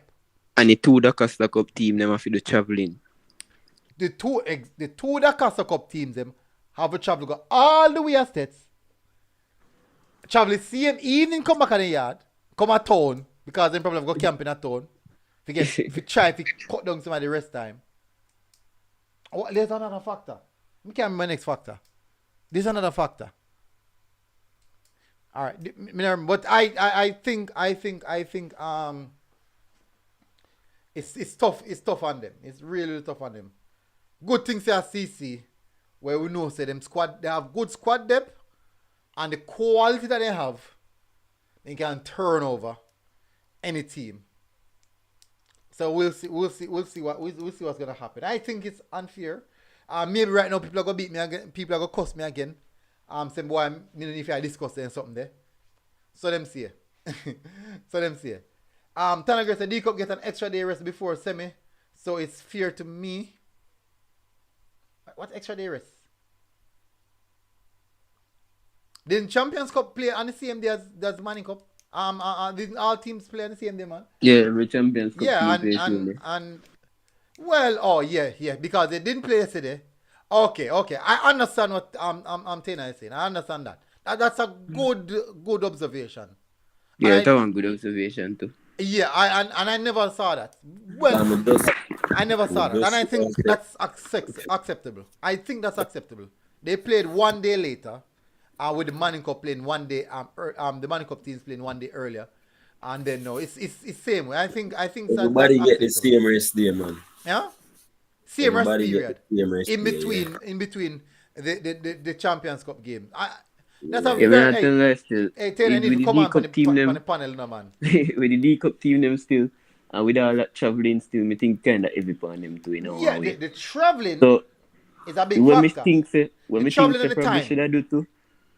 And the two Dacosta Cup team them have to do traveling. The two Dacosta Cup teams them have a travel go all the way to States. Travel the same evening, come back at the yard, come at town, because they probably have go camping at town. If you try to cut down some of the rest time. Oh, there's another factor. I can't remember my next factor. There's another factor. All right, but I think it's tough. It's tough on them. It's really tough on them. Good things at CC, where we know say them squad, they have good squad depth, and the quality that they have, they can turn over any team. So we'll see what's gonna happen. I think it's unfair. Maybe right now people are gonna beat me again. People are gonna cuss me again. Saying boy, if I discuss something there. So them see. Tanagra said D Cup get an extra day rest before semi, so it's fair to me. What extra day rest? Didn't Champions Cup play on the same day as Manning Cup? Didn't all teams play on the same day, man? Yeah, the Champions Cup Yeah, team and well, oh yeah, because they didn't play yesterday. Okay. I understand what Tina is saying. I understand that. That's a good observation. Yeah, that one good observation too. Yeah, I never saw that. Well, I never saw that, and I think that's acceptable. I think that's acceptable. They played one day later, with the Manning Cup playing one day. The Manning Cup teams playing one day earlier, and then no, it's same way. I think Everybody get the same rest day, man. Yeah, same rest Everybody period get the same rest in day, between yeah. in between the Champions Cup game. That's a Yeah, man, I very tell you still. hey Taylor, I need With to the come D on Cup team on them, the panel now, man. with the D Cup team them still, and with all that traveling still, me think kind of heavy on them too, Yeah, the traveling So is a big when factor. me think say traveling and the probably time. should I do too.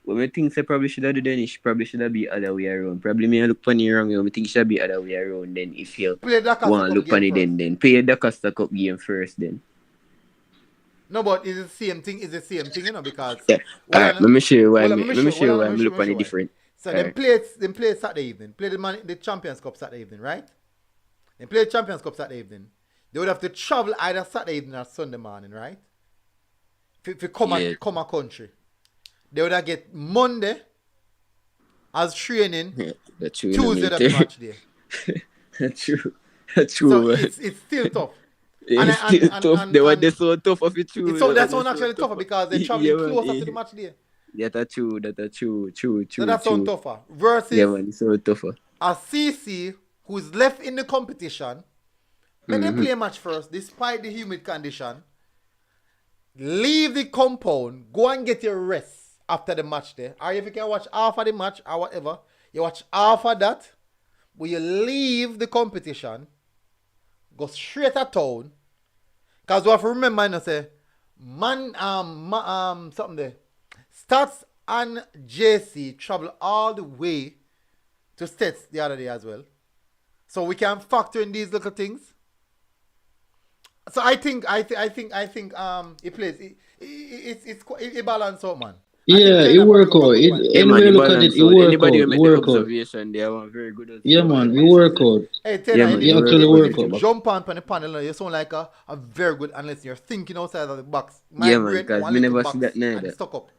When me think say probably should I do then it probably should have be other way around. Probably me I look funny wrong. Me think should be other way around. Then if you Play the Dacosta want Cup look game funny first. then play the Dacosta Cup game first then. No, but it's the same thing. It's the same thing, because. Yeah. Alright, let me show you why. Let me show you why I'm look funny different. So they play Saturday evening. Play the Champions Cup Saturday evening, right? They play the Champions Cup Saturday evening. They would have to travel either Saturday evening or Sunday morning, right? If you come a country, they would have get Monday as training. Yeah, that's true. Tuesday the match day. That's true. That's true. So man. it's still tough. It's still tough. They're so tough of it true. That's one actually tougher because they're traveling closer to the match day. Yeah, that's true. True. So that's one tougher. Versus yeah, man, it's so tougher. a CC who's left in the competition Let them play a match first, despite the humid condition. Leave the compound. Go and get your rest after the match there. Or if you can watch half of the match or whatever, you watch half of that. But you leave the competition. Go straight to town. Because we have to remember, you know, say, something there. Stats and JC travel all the way to States the other day as well. So we can factor in these little things. So I think it plays. It balance out, man. Yeah, it work out. Anyway, look at it, it work Anybody who out. It make the work out. observation, they have a very good Yeah, man, it work out. Hey, Taylor, man, it actually work out. jump on the panel. You sound like a very good analyst. You're thinking outside of the box. Yeah, man, because one me little never box see that neither. and it's stuck up.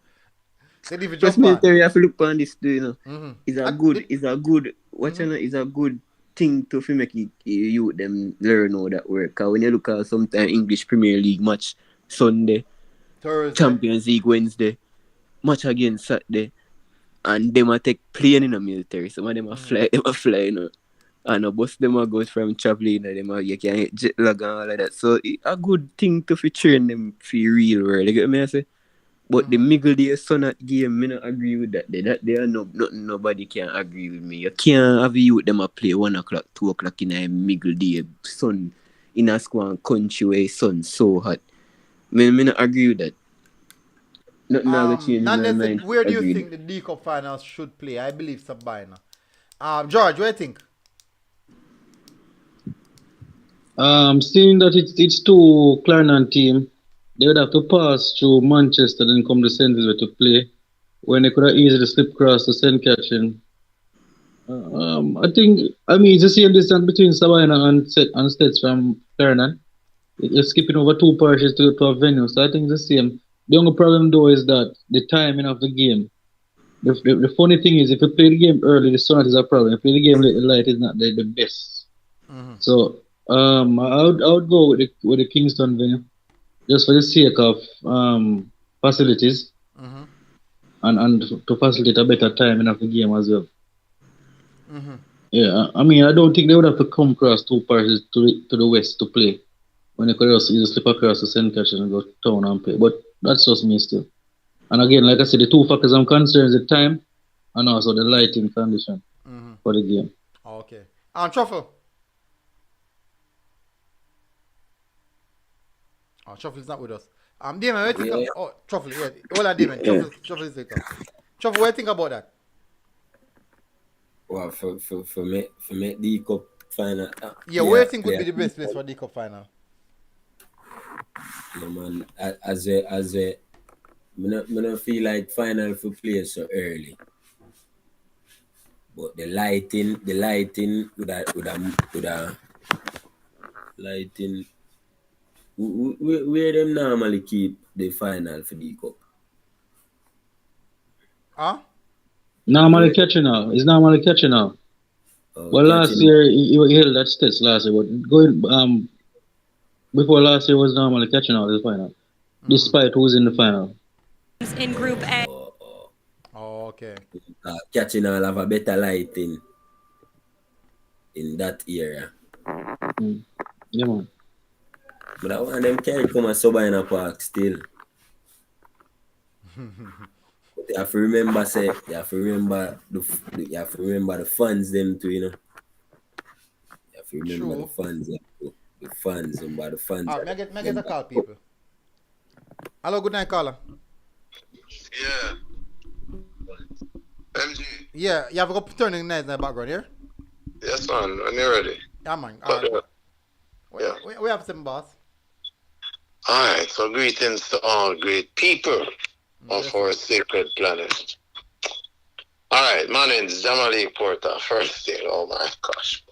They leave it Just jump on. military have to look on this too, you know. Mhm. It's a good it's a good thing to make you them learn how that work. Cause when you look at sometimes English Premier League match Sunday, Thursday. Champions League Wednesday, match again Saturday, and them a take plane in the military. Some of them a fly, you know. And a bus them a goes from traveling and them you can get jet lag and all of that. So it a good thing to train them for real world. You get me I say? But the middle day sun at game, me not agree with that. They are nothing nobody can agree with me. You can't have youth them a play 1 o'clock, 2 o'clock in a middle day sun in a squan country where sun so hot. Me not agree with that. Nothing gonna change my mind. Where do you think the D Cup finals should play? I believe Sabina. George, what do you think? Seeing that it's two Clarendon team, they would have to pass through Manchester and come to St. Elizabeth to play. When they could have easily slipped across to St. Catherine. It's the same distance between Sabina and States from Clarendon. You're skipping over 2 parishes to a venue, so I think it's the same. The only problem though is that the timing of the game. The funny thing is, if you play the game early, the sun is a problem. If you play the game late, the light is not the best. Mm-hmm. So I would go with the Kingston venue, just for the sake of facilities, and to facilitate a better timing of the game as well. Mm-hmm. Yeah, I don't think they would have to come across 2 parishes to the west to play. When they could just either slip across to St. Catherine and go to town and play. But that's just me still. And again, like I said, the 2 factors I'm concerned is the time and also the lighting condition for the game. Okay. Truffle. Truffle is not with us. Damon, what do you think? Truffle, yeah. Hold on, Damon. Truffle is later. Truffle, what do you think about that? Well, for me, the Cup final. What do you think would be the best place for the Cup final? Yeah, man. As a, I don't feel like final for play so early. But the lighting with a lighting. Where them normally keep the final for the Cup? Normally catching now. It's normally catching now. Well, last year he held that States last year, but going before last year was normally catching out the final, despite who's in the final. In Group A. Okay. Catching all have a better lighting in that area. Yeah, man. But I want them carry come and sub in a park still. But you have to remember, the fans them too, you know. You have to remember the fans them too. The fans and by the fans. May I get a call, people? Hello, good night, caller. Yeah. MG. Yeah, you have a couple turning nights in the background here? Yes, man. When you're ready. Yeah, man. All right. We have some boss. All right. So greetings to all great people of our sacred planet. All right. Mannings, Jamali Porter. First thing. Oh, my gosh.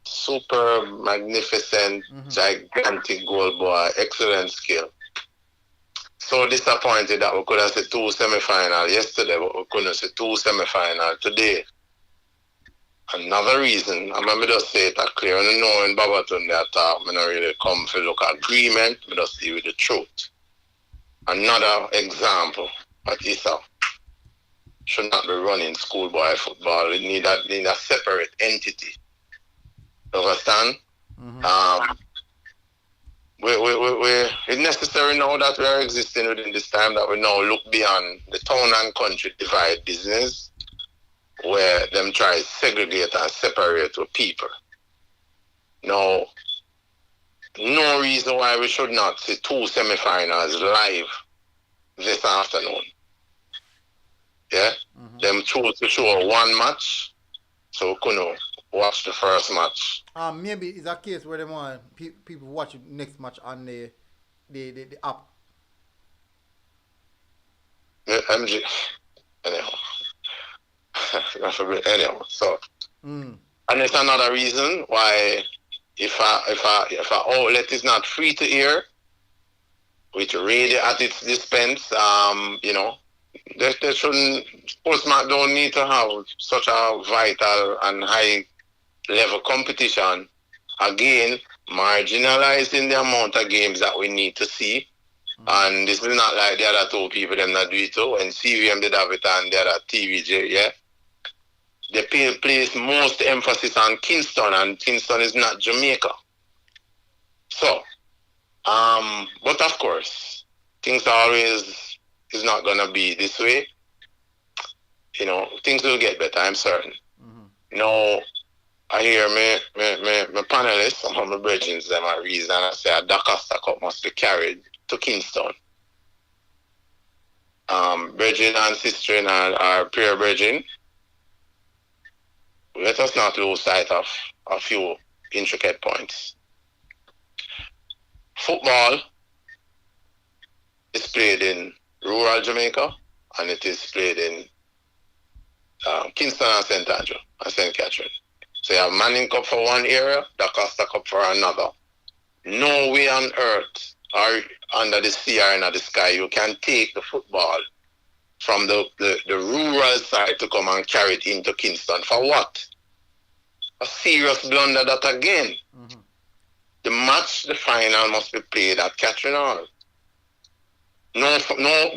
Superb, magnificent, gigantic goal boy, excellent skill. So disappointed that we could have said 2 semi-final yesterday, but we couldn't say 2 semi-final today. Another reason, I'm going to just say it clear, and knowing Babaton there talk, I don't really come to look at agreement, I just see with the truth. Another example at Issa should not be running schoolboy football. We need a separate entity Understand? It's necessary now that we are existing within this time that we now look beyond the town and country divide business where them try to segregate and separate with people. Now, no reason why we should not see 2 semifinals live this afternoon. Yeah? Them choose to show 1 match, so we couldn't watch the first match. Maybe it's a case where they want people watch the next match on the app. MG. Anyhow. So, and it's another reason why if a outlet is not free to air, with radio at its dispense, they shouldn't. Sportsman don't need to have such a vital and high level competition. Again, marginalizing the amount of games that we need to see. And this is not like the other 2 people them that do it too. And CVM did have it and the other TVJ, yeah. They place most emphasis on Kingston, and Kingston is not Jamaica. So, but of course, things always is not gonna be this way. Things will get better, I'm certain. Now, I hear my panelists, some of my brethren, them are reason I say a Dacosta Cup must be carried to Kingston. Brethren and sister and our peer brethren, let us not lose sight of a few intricate points. Football is played in rural Jamaica, and it is played in Kingston and St. Andrew and St. Catherine. So you have Mannings Cup for one area, Dacosta Cup for another. No way on earth or under the sea or in the sky you can take the football from the rural side to come and carry it into Kingston. For what? A serious blunder that again. The final must be played at Catherine Hall. No football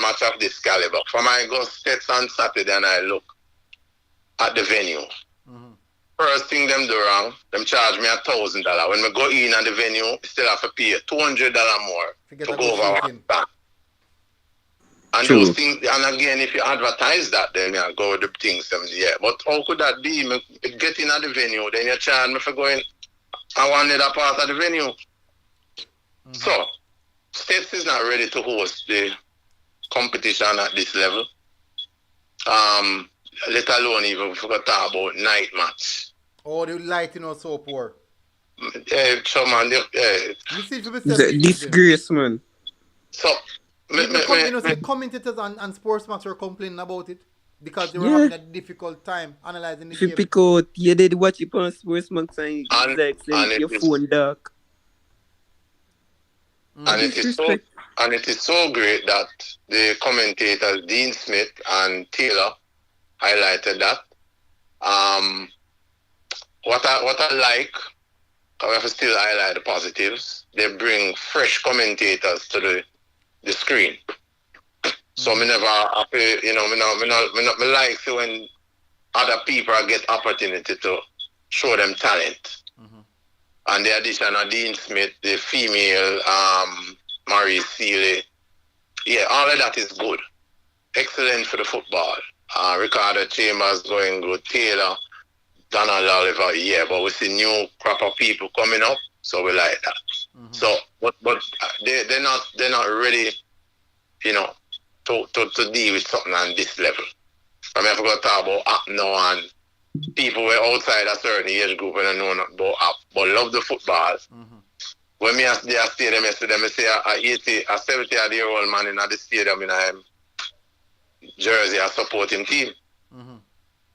match of this caliber. From I go States on Saturday and I look at the venue. First thing them do wrong, them charge me $1,000. When we go in at the venue, I still have to pay $200 more to go over one stand. And those things, and again, if you advertise that, then you go with the things. But how could that be? Get in at the venue, then you charge me for going. I wanted a part of the venue. So, States is not ready to host the competition at this level. Let alone even if we talk about night match. Oh, the lighting was so poor. Disgrace, man. So, the commentators and sportsmen were complaining about it because they were having a difficult time analyzing the if you game. pick out, you did watch it on Sportsman and your phone dark. And it is so great that the commentators Dean Smith and Taylor highlighted that. What I like, I have to still highlight the positives. They bring fresh commentators to the screen. So me never happy, me like when other people get opportunity to show them talent. And the addition of Dean Smith, the female Marie Seeley, all of that is good. Excellent for the football. Ricardo Chambers going good, Taylor, Donald Oliver, but we see new crop of people coming up, so we like that. So, but they're not ready, to deal with something on this level. I mean, I forgot to talk about app now, and people were outside a certain age group and I know not about app, but love the football. When me at the stadium yesterday, I say a 70-year-old man in the stadium in Jersey, a supporting team.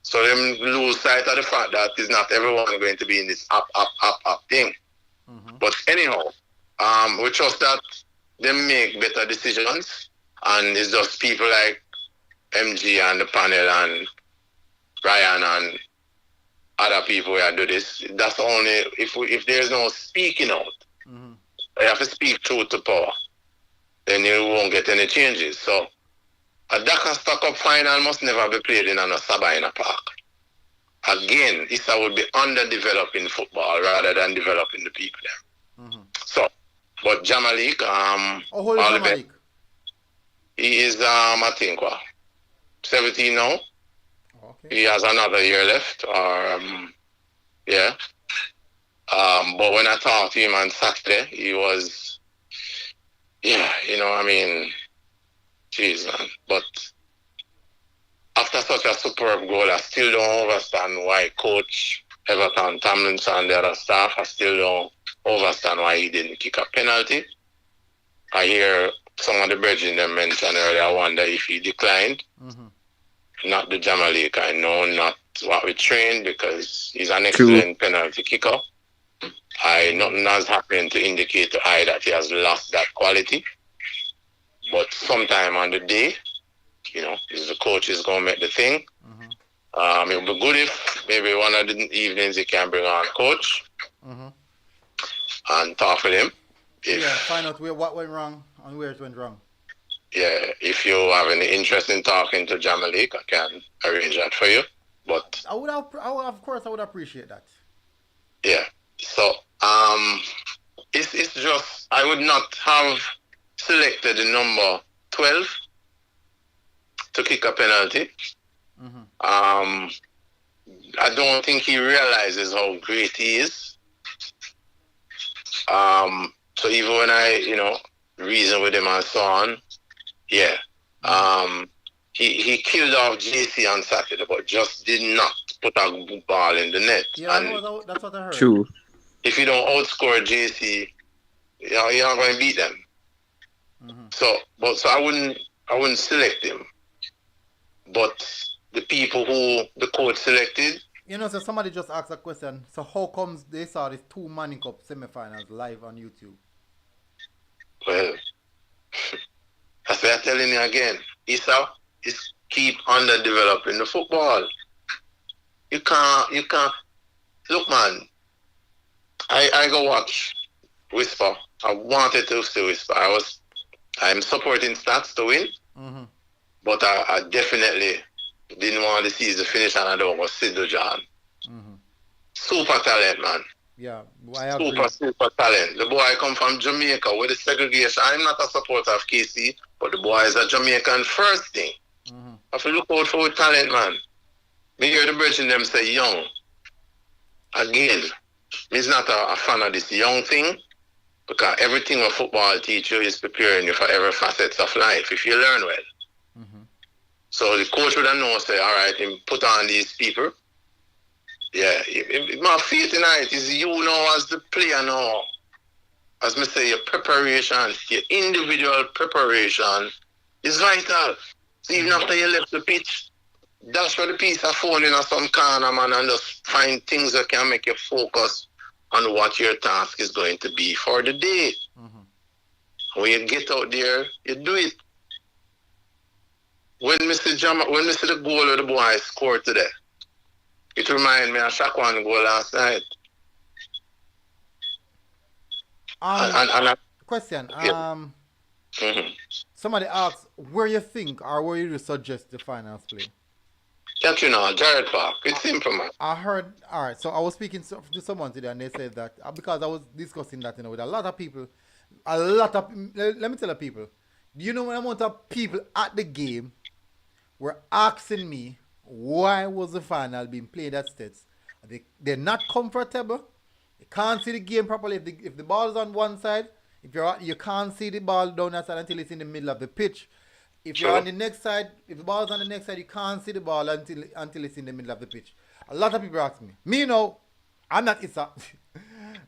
So them lose sight of the fact that it's not everyone going to be in this up thing. But anyhow, we trust that they make better decisions, and it's just people like MG and the panel and Ryan and other people who do this. That's only if there's no speaking out. You have to speak truth to power. Then you won't get any changes. So a Dacosta Cup final must never be played in a Sabina Park. again, Issa would be underdeveloped in football rather than developing the people there. So, but Jamalik, How old is all the best. Jamalik? He is, I think, 17 now. Okay. He has another year left, or yeah. But when I talked to him on Saturday, he was, yeah, I mean, jeez, man. But after such a superb goal, I still don't understand why Coach Everton Tomlinson and the other staff, I still don't understand why he didn't kick a penalty. I hear some of the brethren them mentioned earlier. I wonder if he declined. Not the Jamalik, I know, not what we trained, because he's an excellent penalty kicker. Nothing has happened to indicate to I that he has lost that quality. But sometime on the day, if the coach is going to make the thing, it would be good if maybe one of the evenings he can bring on coach and talk with him. Find out what went wrong and where it went wrong. Yeah, if you have any interest in talking to Jamalik, I can arrange that for you. But I would appreciate that. Yeah. So it's just I would not have selected the number 12 to kick a penalty. I don't think he realizes how great he is. So even when I, reason with him and so on, yeah. He killed off JC on Saturday, but just did not put a ball in the net. Yeah, and that's what I heard. True. If you don't outscore JC, you're not going to beat them. So I wouldn't select him. But the people who the coach selected. So somebody just asked a question. So how comes they saw these 2 Mannings Cup semifinals live on YouTube? Well, that's what I'm telling you again. Issa is keep underdeveloping the football. You can't. Look, man, I go watch Whisper. I wanted to see Whisper. I'm supporting Stats to win, but I definitely didn't want to see the finish, and I don't want to see the John. Super talent, man. Yeah, I agree. Super talent. The boy come from Jamaica with the segregation. I'm not a supporter of KC, but the boy is a Jamaican first thing. I have to look out for talent, man. Me hear the brethren them say young. Again, me's not a fan of this young thing, because everything a football teach you is preparing you for every facets of life if you learn well. So the coach would have known, say, all right, him put on these people. Yeah, my faith in it is you know as the player now. As me say, your preparation, your individual preparation is vital. So even after you left the pitch, dash for the piece of phone in some corner, man, and just find things that can make you focus on what your task is going to be for the day. When you get out there, you do it. When we see the goal of the boy scored today, it reminds me of Shakwan goal last night. Question. Yeah. Somebody asked where you think or where you suggest the finals play. Jared Park. It's simple, man. I heard. All right. So I was speaking to someone today, and they said that because I was discussing that, with a lot of people. Let me tell you, people. Do you know what amount of people at the game were asking me why was the final being played at States? They're not comfortable. They can't see the game properly. If the ball is on one side, you can't see the ball down that side until it's in the middle of the pitch. If you're on the next side, if the ball is on the next side, you can't see the ball until it's in the middle of the pitch. A lot of people ask me. Me, no, I'm not Issa.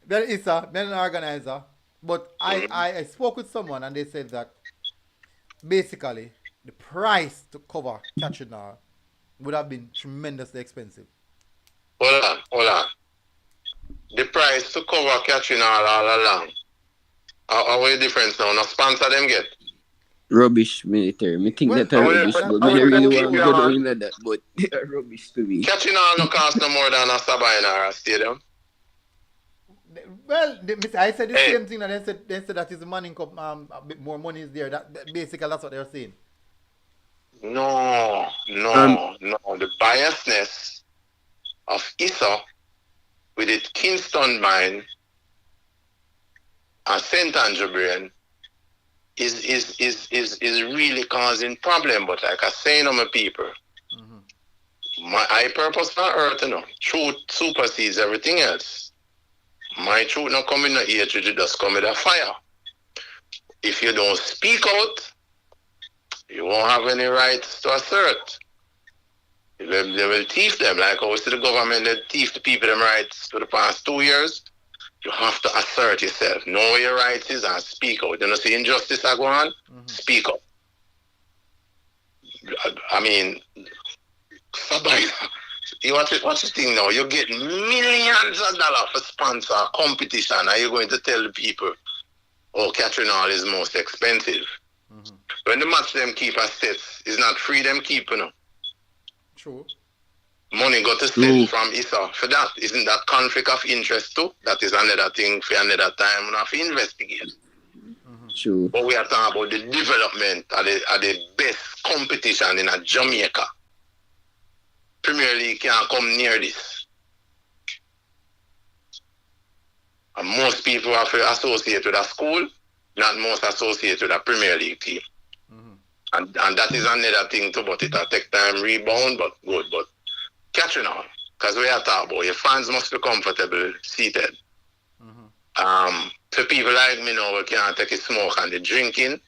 They're Issa, they're an organizer. But I spoke with someone and they said that basically the price to cover Kitchener would have been tremendously expensive. Hold on. The price to cover Kitchener all along. How is the difference now? No sponsor them get? Rubbish military. Me think that rubbish, but me really want to go down in that, but they are rubbish to me. Kitchener no cost no more than a Sabina or a stadium. Well, I said the same thing, and they said that is the Mannings Cup. A bit more money is there. Basically, that's what they're saying. No. The biasness of Issa with it Kingston Mine and St. Andrew Brain is really causing problem. But like I say, my people, my I purpose for earth, truth supersedes everything else. My truth not coming in here to just come with a fire. If you don't speak out, you won't have any rights to assert. They will thief them, like I see the government, they thief the people them rights for the past 2 years. You have to assert yourself, know where your rights is and speak out. You know, see injustice I go on, speak up. I mean, somebody, you watch the thing now, you get millions of dollars for sponsor competition and you're going to tell the people, oh, catching all is most expensive. When the match them keep as sets, it's not free them keep, True. Money got to sets from ISA. For that, isn't that conflict of interest too? That is another thing for another time we have to investigate. True. But we are talking about the development of the best competition in Jamaica. Premier League can't come near this. And most people have to associate with a school, not most associate with a Premier League team. And that is another thing too, but it'll take time rebound, but good. But catching on, because we are talking about your fans must be comfortable seated. For people like me now, we can't take a smoke and the drinking.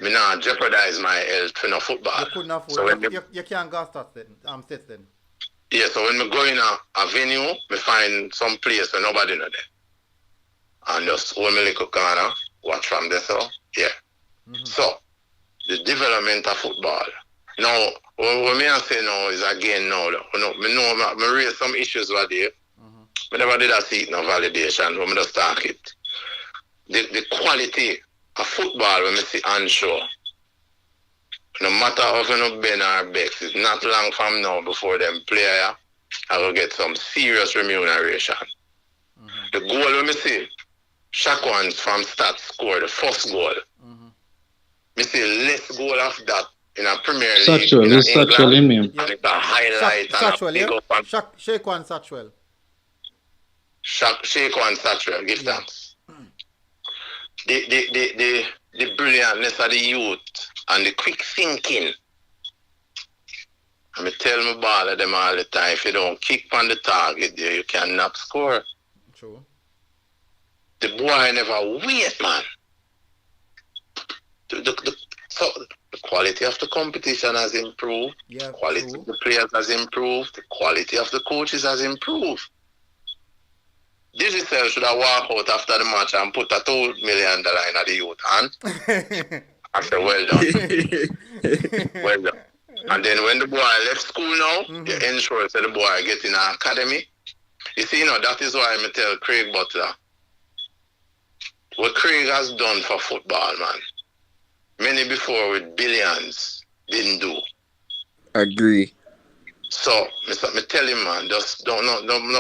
Me not jeopardize my health for no football. You couldn't afford. So You can't go stats then. Yeah, so when we go in a venue, we find some place where nobody know there. And just hold me little corner, watch from there, so, yeah. So, the development of football. Now, what me I say now is again now, I raise some issues over there. I never did see it no validation, when I just talk it. The quality of football when I see onshore, no matter how you Ben or Bex, it's not long from now before them player I will get some serious remuneration. The goal when I see Shaquans from stats score the first goal. I see less goal of that in a Premier League. Satchel, there's Satchel in me. And it's a highlight Satchel, and a big yeah? up and Shake one Satchel. shake one Satchel, give thanks. The brilliantness of the youth and the quick thinking. I tell my baller them all the time, if you don't kick on the target there, you cannot score. True. The boy never wait, man. So the quality of the competition has improved. Yeah, The quality true. of the players has improved. The quality of the coaches has improved. Digital should have walked out after the match and put a $2 million in the youth hand. I said, well done. Well done. And then when the boy left school now, you ensure that the boy get in an academy. You see, that is why I tell Craig Butler, what Craig has done for football, man, many before with billions didn't do. Agree. So, me tell him, man, just don't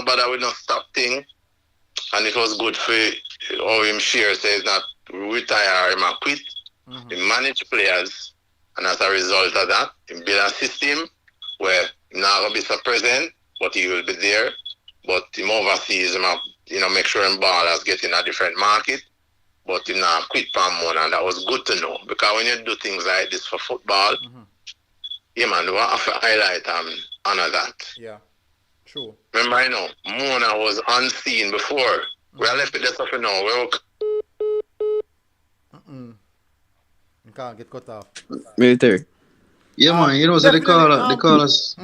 bother with no stop thing. And it was good for how him share says not retire him and quit. He manage players, and as a result of that, he build a system where he's not gonna be so present, but he will be there. But him overseas him make sure him ballers get in a different market. But him not quit from one, and that was good to know. Because when you do things like this for football, yeah man, you have to highlight and honor that. Yeah. True. Remember, Mona was unseen before. We are left with that stuff now. You can't get cut off. Military. Yeah, man, so they call us,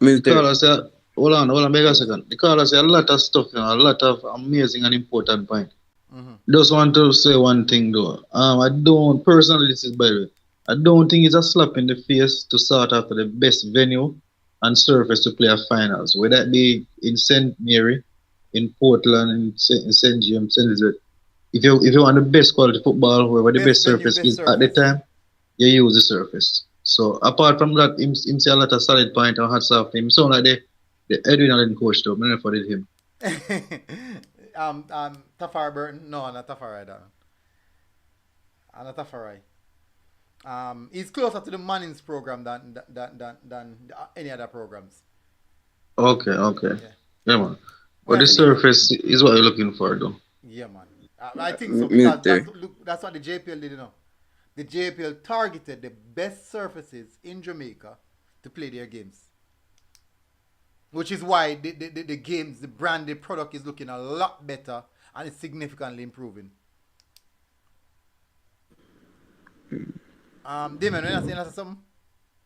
Military. hold on, make a second. They call us a lot of stuff, a lot of amazing and important point. Just want to say one thing though. I don't, personally, this is by the way, I don't think it's a slap in the face to start after the best venue and surface to play a finals. Whether that be in St. Mary, in Portland, in St. James, St. Elizabeth. If you want the best quality football, wherever the best surface is at the time, you use the surface. So apart from that, him say a lot of solid point and hats off him. Sound like the Edwin Allen coach though. I never did him. Tafari Burton? No, not Tafari. Not Tafari. He's closer to the Mannings program than any other programs. Okay. Yeah. Yeah, man. But Well, the I think so. surface is what you're looking for, though. Yeah, man. I think so because Military. that's what the JPL did, The JPL targeted the best surfaces in Jamaica to play their games. Which is why the games, the branded product is looking a lot better and it's significantly improving. Damon, when I say something?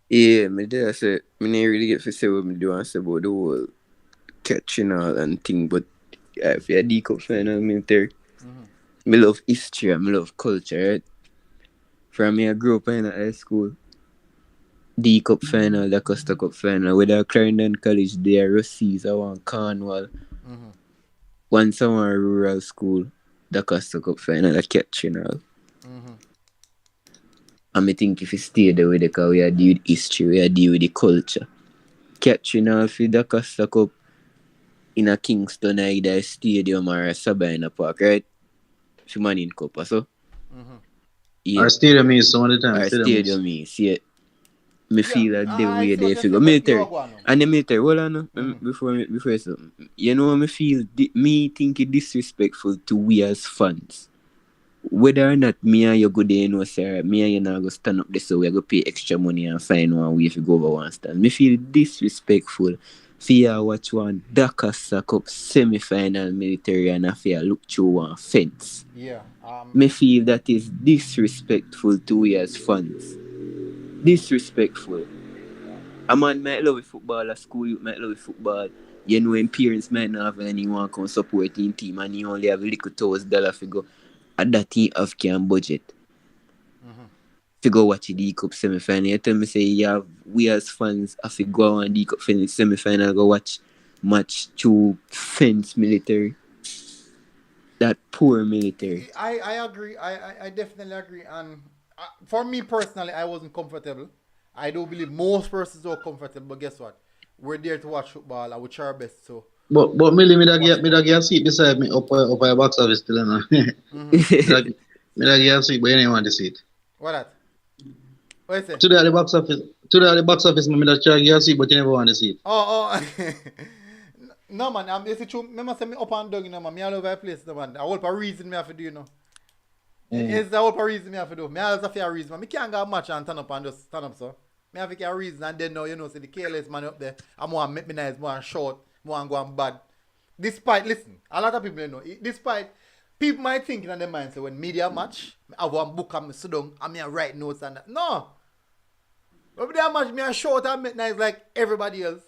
Yeah, me there say me not really get to say what me do and say about the whole catching all and thing, but if you're a D Cup final military, me love history and me love culture, right? From me I grew up in high school. D Cup final, Dacosta Cup final, whether Clarendon College there, Russies, or one Cornwall, one somewhere rural school, Dacosta Cup final, a catching all. And I think if you stay there with it, because we are deal with history, we are deal with the culture. Catching all for Dacosta Cup in a Kingston, either a stadium or a Sabina Park, right? For Manning Cup or so. Yeah. Our stadium is some of the time. Our stadium is, yeah. Me feel that the I way see they what figure. you're saying, but Military. you are going now. And the military, hold on no, before something. You know, me feel, me think it disrespectful to we as fans. Whether or not me and you go there, you know, sir, me and you now go stand up there, so we go pay extra money and find one way if you go over one stand. Me feel disrespectful for you watch one Dacosta Cup semi-final military and if you look through one fence. Yeah. Me feel that is disrespectful to we as fans. Disrespectful. A man might love football, a school youth might love football. You know, when parents might not have anyone come support in team and you only have a little $1,000 to go. At that team of can budget. To go watch the D Cup semi-final. You tell me say we as fans have to go on D Cup semi-final, go watch match to fence military. That poor military. I agree. I definitely agree. And for me personally, I wasn't comfortable. I don't believe most persons are comfortable, but guess what? We're there to watch football and we try our best. So But Millie, me da get a seat beside me up a box office still, you know. Me da get a seat, but you don't want the seat. what that? What you say? Today at the box office, me da try to get a seat, but you never want the seat. Oh. No man, it's true. Remember say me up and down, you know, man. Me all over the place, no, man. I hope a reason me have to do, you know. It's the whole reason me have to do. Me always have a reason, man. Me can't go match and turn up and just stand up, so. Me have to get a reason and then now, you know, see the careless man up there. I'm more make me nice, more short, more go and bad. Despite, listen, a lot of people you know, despite, people might think in their mind, say when media match, I have one book and me sit down and me write notes and that. No. When they match, me a short and make nice like everybody else.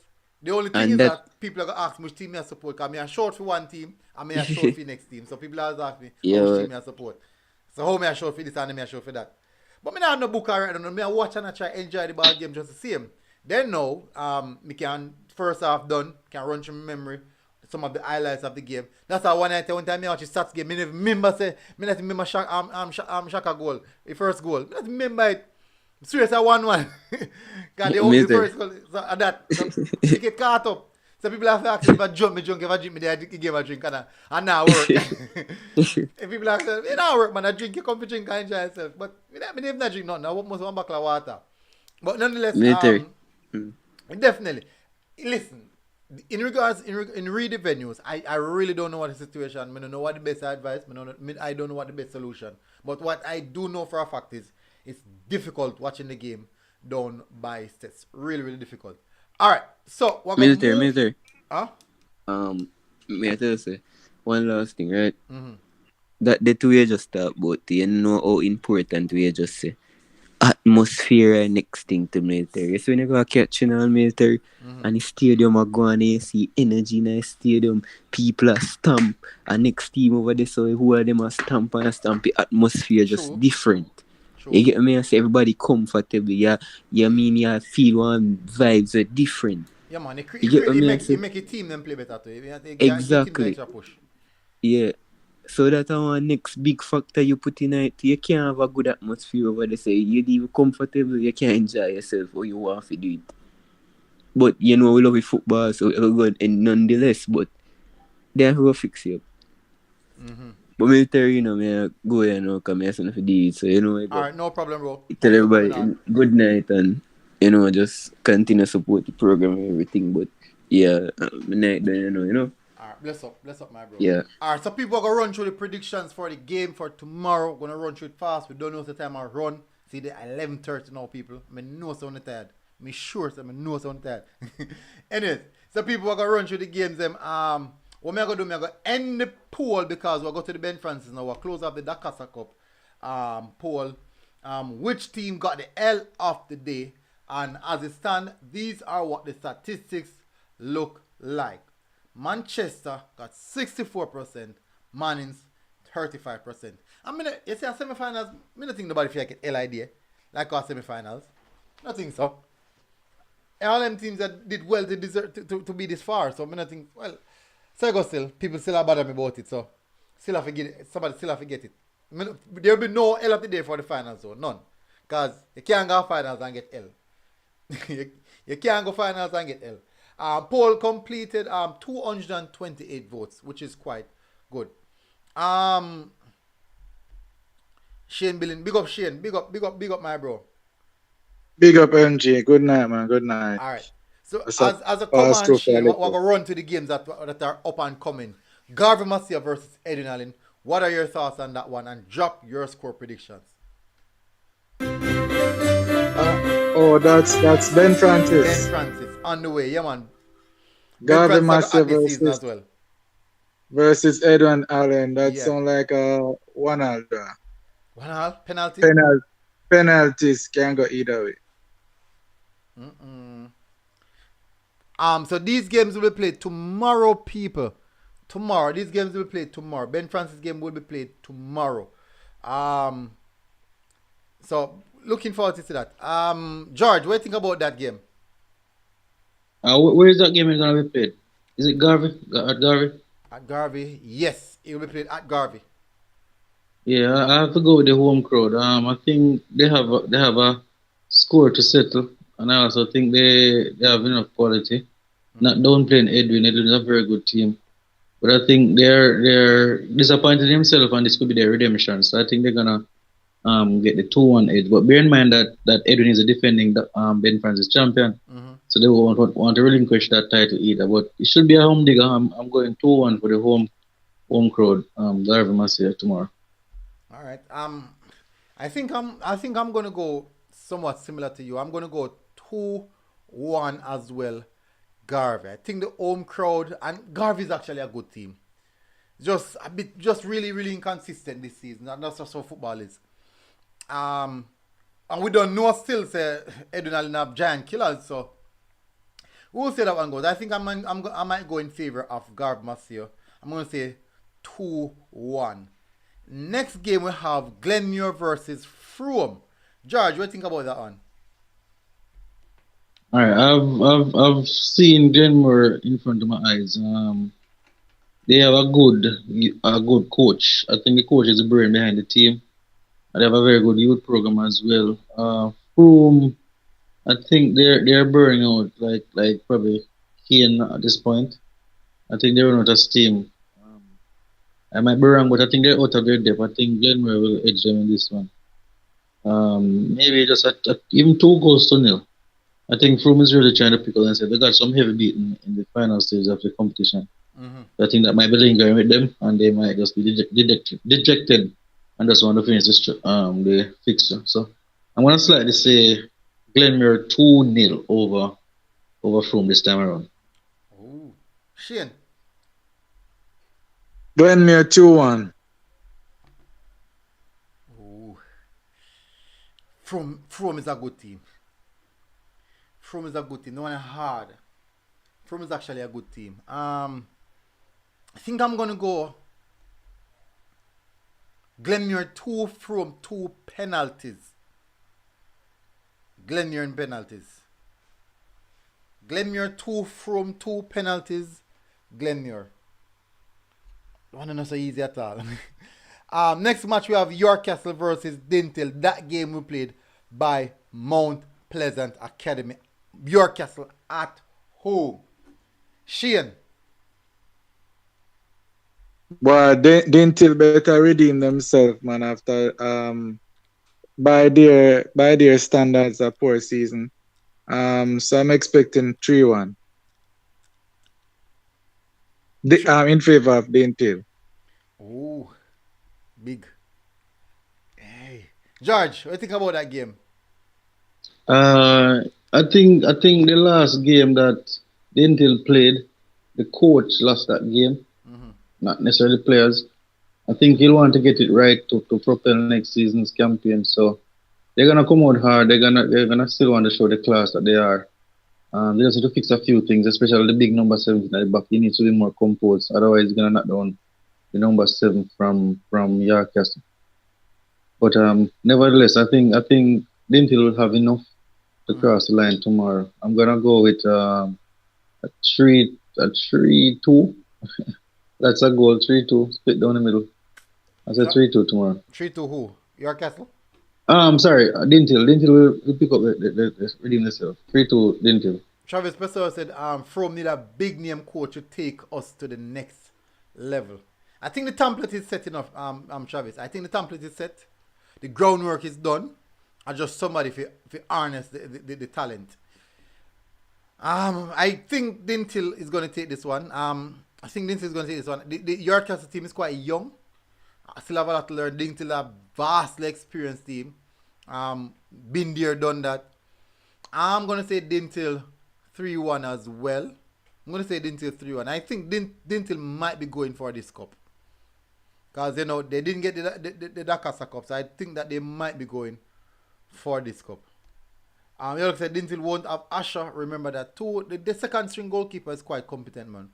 The only thing And is that- that people are going to ask me which team I support, because me a short for one team and me a short for the next team. So people always ask me Yeah, which right. team I support. So how me a short for this and me a short for that. But me not have no book right now. Me a watch and I try enjoy the ball game just the same. Then now, me can first half done, can run through my memory some of the highlights of the game. That's how one time me watch the stats game, me never remember say me not remember Shaka goal, the first goal. Me not remember it. Seriously 1-1. God, they only the Military. first goal. So that you get caught up. So people have to ask me if I jump, if I drink, me I give a drink and now work. If people ask me, it not work, man. I drink, you come to drink and enjoy yourself. But me not drink nothing. I want most one bottle of water. But nonetheless, Military. definitely. Listen, in regards in read the venues, I really don't know what the situation. I don't know what the best advice. I don't know what the best solution. But what I do know for a fact is it's difficult watching the game down by sets. Really, really difficult. All right. So we're gonna move. Military. Huh? May I tell you say, one last thing, right? That the two you just talk about, you know how important we just say. Atmosphere and next thing to military. So when you go catching on military and the stadium are going and you see energy in the stadium, people are stamp and next team over there, so who are them are stamp and stamp, the atmosphere just True. different. True. You get me? I say everybody comfortable, yeah. You mean you feel one vibes are different. Yeah, man. It You get what me make say? a team them play better too. Exactly. Extra push. Yeah. So that's our next big factor you put in it. You can't have a good atmosphere over there. Say you live comfortable, you can't enjoy yourself or you want to do it. But you know we love football, so we're good and nonetheless, but they have to fix you up. But military, you know, me go there now because I have something to do it. So you know, All right, no problem, bro. tell everybody Moving on. good night and you know, just continue support the program and everything. But Yeah, my neck there, you know. Alright, bless up, my bro. Yeah. Alright, so people are gonna run through the predictions for the game for tomorrow. We're gonna run through it fast. We don't know the time I run. See the 11:30 now, people. I know someone tired. Me sure I know someone tired. Anyways, so people are gonna run through the games. What me I gonna do? Me I gonna end the poll because we'll go to the Ben Francis now. We'll close up the Dacosta Cup poll. Which team got the L of the day? And as it stands, these are what the statistics look like. Manchester got 64%, Mannings 35%. I mean, you see, a semifinals, I don't think nobody feel like an L idea, like our semifinals. I think so. All them teams that did well to deserve to be this far, so I think, well, so I go still, people still are bother me about it, so still have to get it, somebody still have to get it. There will be no L of the day for the finals, so none. Because you can't go finals and get L. you can't go finals and get L. Poll completed 228 votes, which is quite good. Shane Billing, big up Shane, big up my bro. Big up MG. Good night, man. Good night. All right. So What's as up? a command, Shane, we're Liverpool. going to run to the games that are up and coming. Garvey Masia versus Edwin Allen. What are your thoughts on that one? And drop your score predictions. Oh, that's Ben Ben Francis. Francis on the way, yeah man. Ben Garvey Francis got Master at this season as versus well. Edwin Allen. That Yeah. sound like a 1-all draw. 1-1 penalty. Penalties can go either way. So these games will be played tomorrow, people. Tomorrow, these games will be played tomorrow. Ben Francis game will be played tomorrow. So looking forward to see that. George, what do you think about that game? Where is that game going to be played? Is it Garvey? At Garvey? At Garvey, yes, it will be played at Garvey. Yeah, I have to go with the home crowd. I think they have a score to settle, and I also think they have enough quality. Not downplaying Edwin. Edwin is a very good team, but I think they're disappointed themselves, and this could be their redemption. So I think they're gonna get the 2-1 edge. But bear in mind that Edwin is a defending Ben Francis champion, so they won't want to relinquish that title either. But it should be a home digger. I'm going 2-1 for the home crowd. Garvey Masia tomorrow. All right. I think I'm gonna go somewhat similar to you. I'm gonna go 2-1 as well. Garvey. I think the home crowd, and Garvey is actually a good team. Just really inconsistent this season. That's just how football is. And we don't know still say Edwin Allen have giant killers, so we'll see that one goes. I think I might go in favor of Garvey Masia. I'm gonna say 2-1. Next game we have Glenmuir versus Frome. George, what do you think about that one? All right, I've seen Glenmore in front of my eyes. They have a good coach. I think the coach is the brain behind the team. They have a very good youth program as well. Whom I think they're burning out like probably Kane at this point. I think they're running out of steam. I might be wrong, but I think they're out of their depth. I think Glenmore will edge them in this one. Maybe just even 2-0. I think Froome is really trying to pick up and say they got some heavy beating in the final stage of the competition. I think that might be lingering with them, and they might just be dejected and just want to finish the fixture. So I'm going to slightly say Glenmuir 2-0 over Froome this time around. Ooh. Shane. Glenmuir 2-1. Ooh. Frome is a good team. Frome is a good team. No one is hard. Frome is actually a good team. I think I'm gonna go Glenmuir 2, Frome 2 penalties. Glenmuir in penalties. Glenmuir 2, Frome 2 penalties. Glenmuir. One not so easy at all. Next match we have York Castle versus Dintel. That game we played by Mount Pleasant Academy. York Castle at home. Shane. But Dintil better redeem themselves, man, after by their standards a poor season. So I'm expecting 3-1. In favor of Dintil. Oh, big. Hey. George, what do you think about that game? I think the last game that Dentil played, the coach lost that game, not necessarily players. I think he'll want to get it right to propel next season's campaign. So they're gonna come out hard. They're gonna still want to show the class that they are. They just need to fix a few things, especially the big number 7 at the back. He needs to be more composed. Otherwise, he's gonna knock down the number 7 from Yarcastle. But nevertheless, I think Dentil will have enough to cross the line tomorrow. I'm gonna go with a 3-2. That's a goal, 3-2, split down the middle. I said 3-2 tomorrow. 3-2 who? Yorkcastle? Sorry, Dintil. Dintil will pick up the redeem themselves. 3-2 Dintil. Travis Pessoa said, From need a big name coach to take us to the next level. I think the template is set enough, Travis. I think the template is set. The groundwork is done. And just somebody if harness the talent. I think Dintil is going to take this one. I think Dintil is going to take this one. The Yorkcastle team is quite young. I still have a lot to learn. Dintil a vastly experienced team. Been there, done that. I'm going to say Dintil 3-1 as well. I'm going to say Dintil 3-1. I think Dintil might be going for this cup. Because, you know, they didn't get the Dacosta Cup. So I think that they might be going for this cup. You know, said Dintil won't have Asher. Remember that too. The second string goalkeeper is quite competent, man.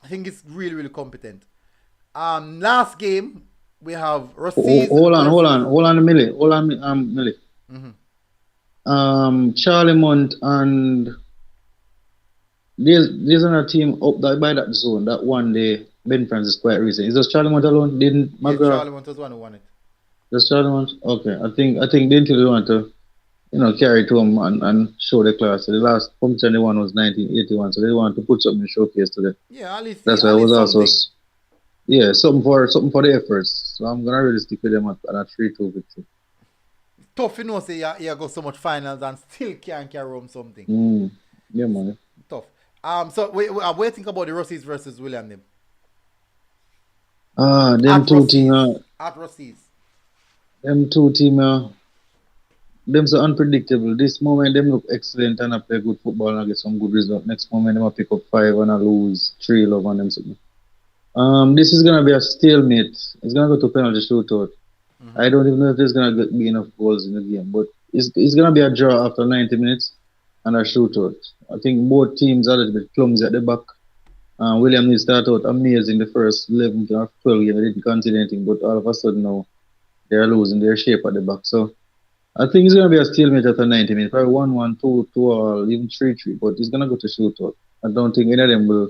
I think it's really, really competent. Last game we have Rossies. Hold on a minute. Millie. Charlie Mont and there's another team up that by that zone that one day Ben Francis quite recent. Is just Charlie Mont alone? Didn't McGrath? Yeah, Charlie Mont was one who won it. Just Charlie Mont? Okay. I think Dintil want to, carry to them and show the class. So the last competition they won was 1981, so they want to put something in showcase today. Yeah, at least that's why it was also something for the efforts. So I'm gonna really stick with them at a 3-2 victory. Tough, say you go so much finals and still can't carry home something. Yeah, man. Tough. So what do you think about the Rossies versus William Nib? Them two teams. At Rossies. Them two teams. Them so unpredictable. This moment them look excellent and I play good football and I get some good result. Next moment them pick up 5 and I lose 3 love on them. This is gonna be a stalemate. It's gonna go to penalty shootout. I don't even know if there's gonna be enough goals in the game, but it's gonna be a draw after 90 minutes and a shootout. I think both teams are a little bit clumsy at the back. William needs to start out amazing the first 11 or 12 games. They didn't concede anything, but all of a sudden now they're losing their shape at the back. So I think it's going to be a stalemate after 90 minutes. Probably 1-1, 2-2, or even 3-3. But it's going to go to shootout. I don't think any of them will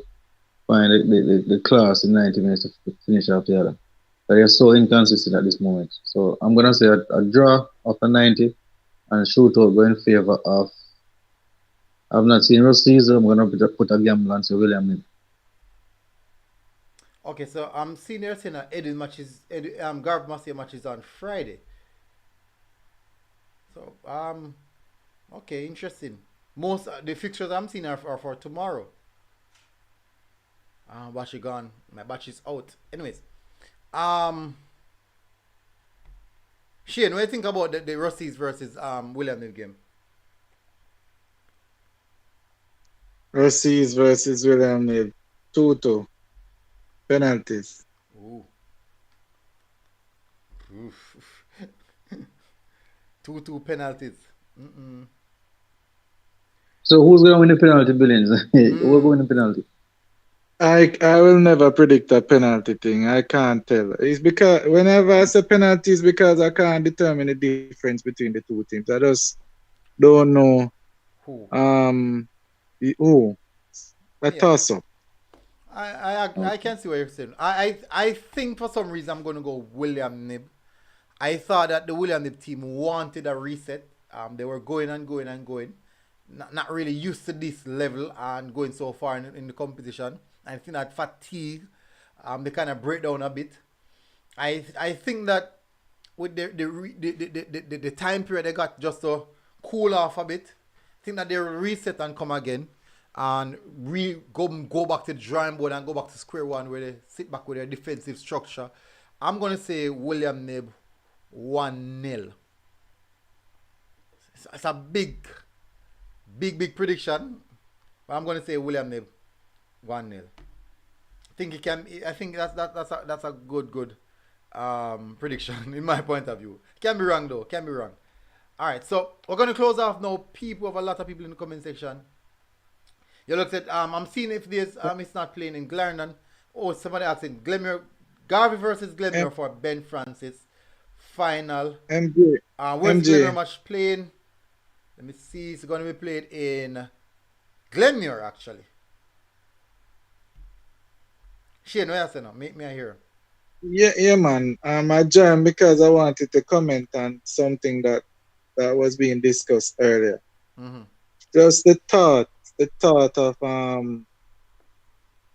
find the class in 90 minutes to finish off the other. But they're so inconsistent at this moment. So I'm going to say a draw after 90 and shootout going in favor of. I've not seen Rossies. I'm going to put a gamble on William. Okay, so I'm seeing there saying that Eddie matches, Garb Massier matches on Friday. So, okay, interesting. Most the fixtures I'm seeing are for tomorrow. Batch is gone. My batch is out. Anyways, Shane, what do you think about the Rossies versus William Nib game? Rossies versus William Nib. 2-2. Penalties. Ooh. 2-2 penalties. So who's going to win the penalty, Billions? Who's going to win the penalty? I will never predict a penalty thing. I can't tell. It's because whenever I say penalties, because I can't determine the difference between the two teams. I just don't know who. Toss up. I can see what you're saying. I think for some reason I'm going to go William Nib. I thought that the William Nib team wanted a reset. They were going and going. Not really used to this level and going so far in the competition. I think that fatigue, they kind of break down a bit. I think that with the time period they got just to cool off a bit, I think that they'll reset and come again. and go back to the drawing board and go back to square one where they sit back with their defensive structure. I'm gonna say William Nib 1-0. It's a big prediction. But I'm gonna say William Nib 1-0. Think he can. I think that's a good prediction in my point of view. Can be wrong though. Can be wrong. All right, so we're gonna close off now. People have a lot of people in the comment section. You looked at I'm seeing if there's it's not playing in Clarendon. Oh, somebody asking Glenmere Garvey versus Glenmere for Ben Francis final. MJ. Where's Glenmere match playing? Let me see. It's gonna be played in Glenmere actually. Shane, what you say now? Make me hear. Yeah, man. I joined because I wanted to comment on something that was being discussed earlier. Mm-hmm. Just the thought of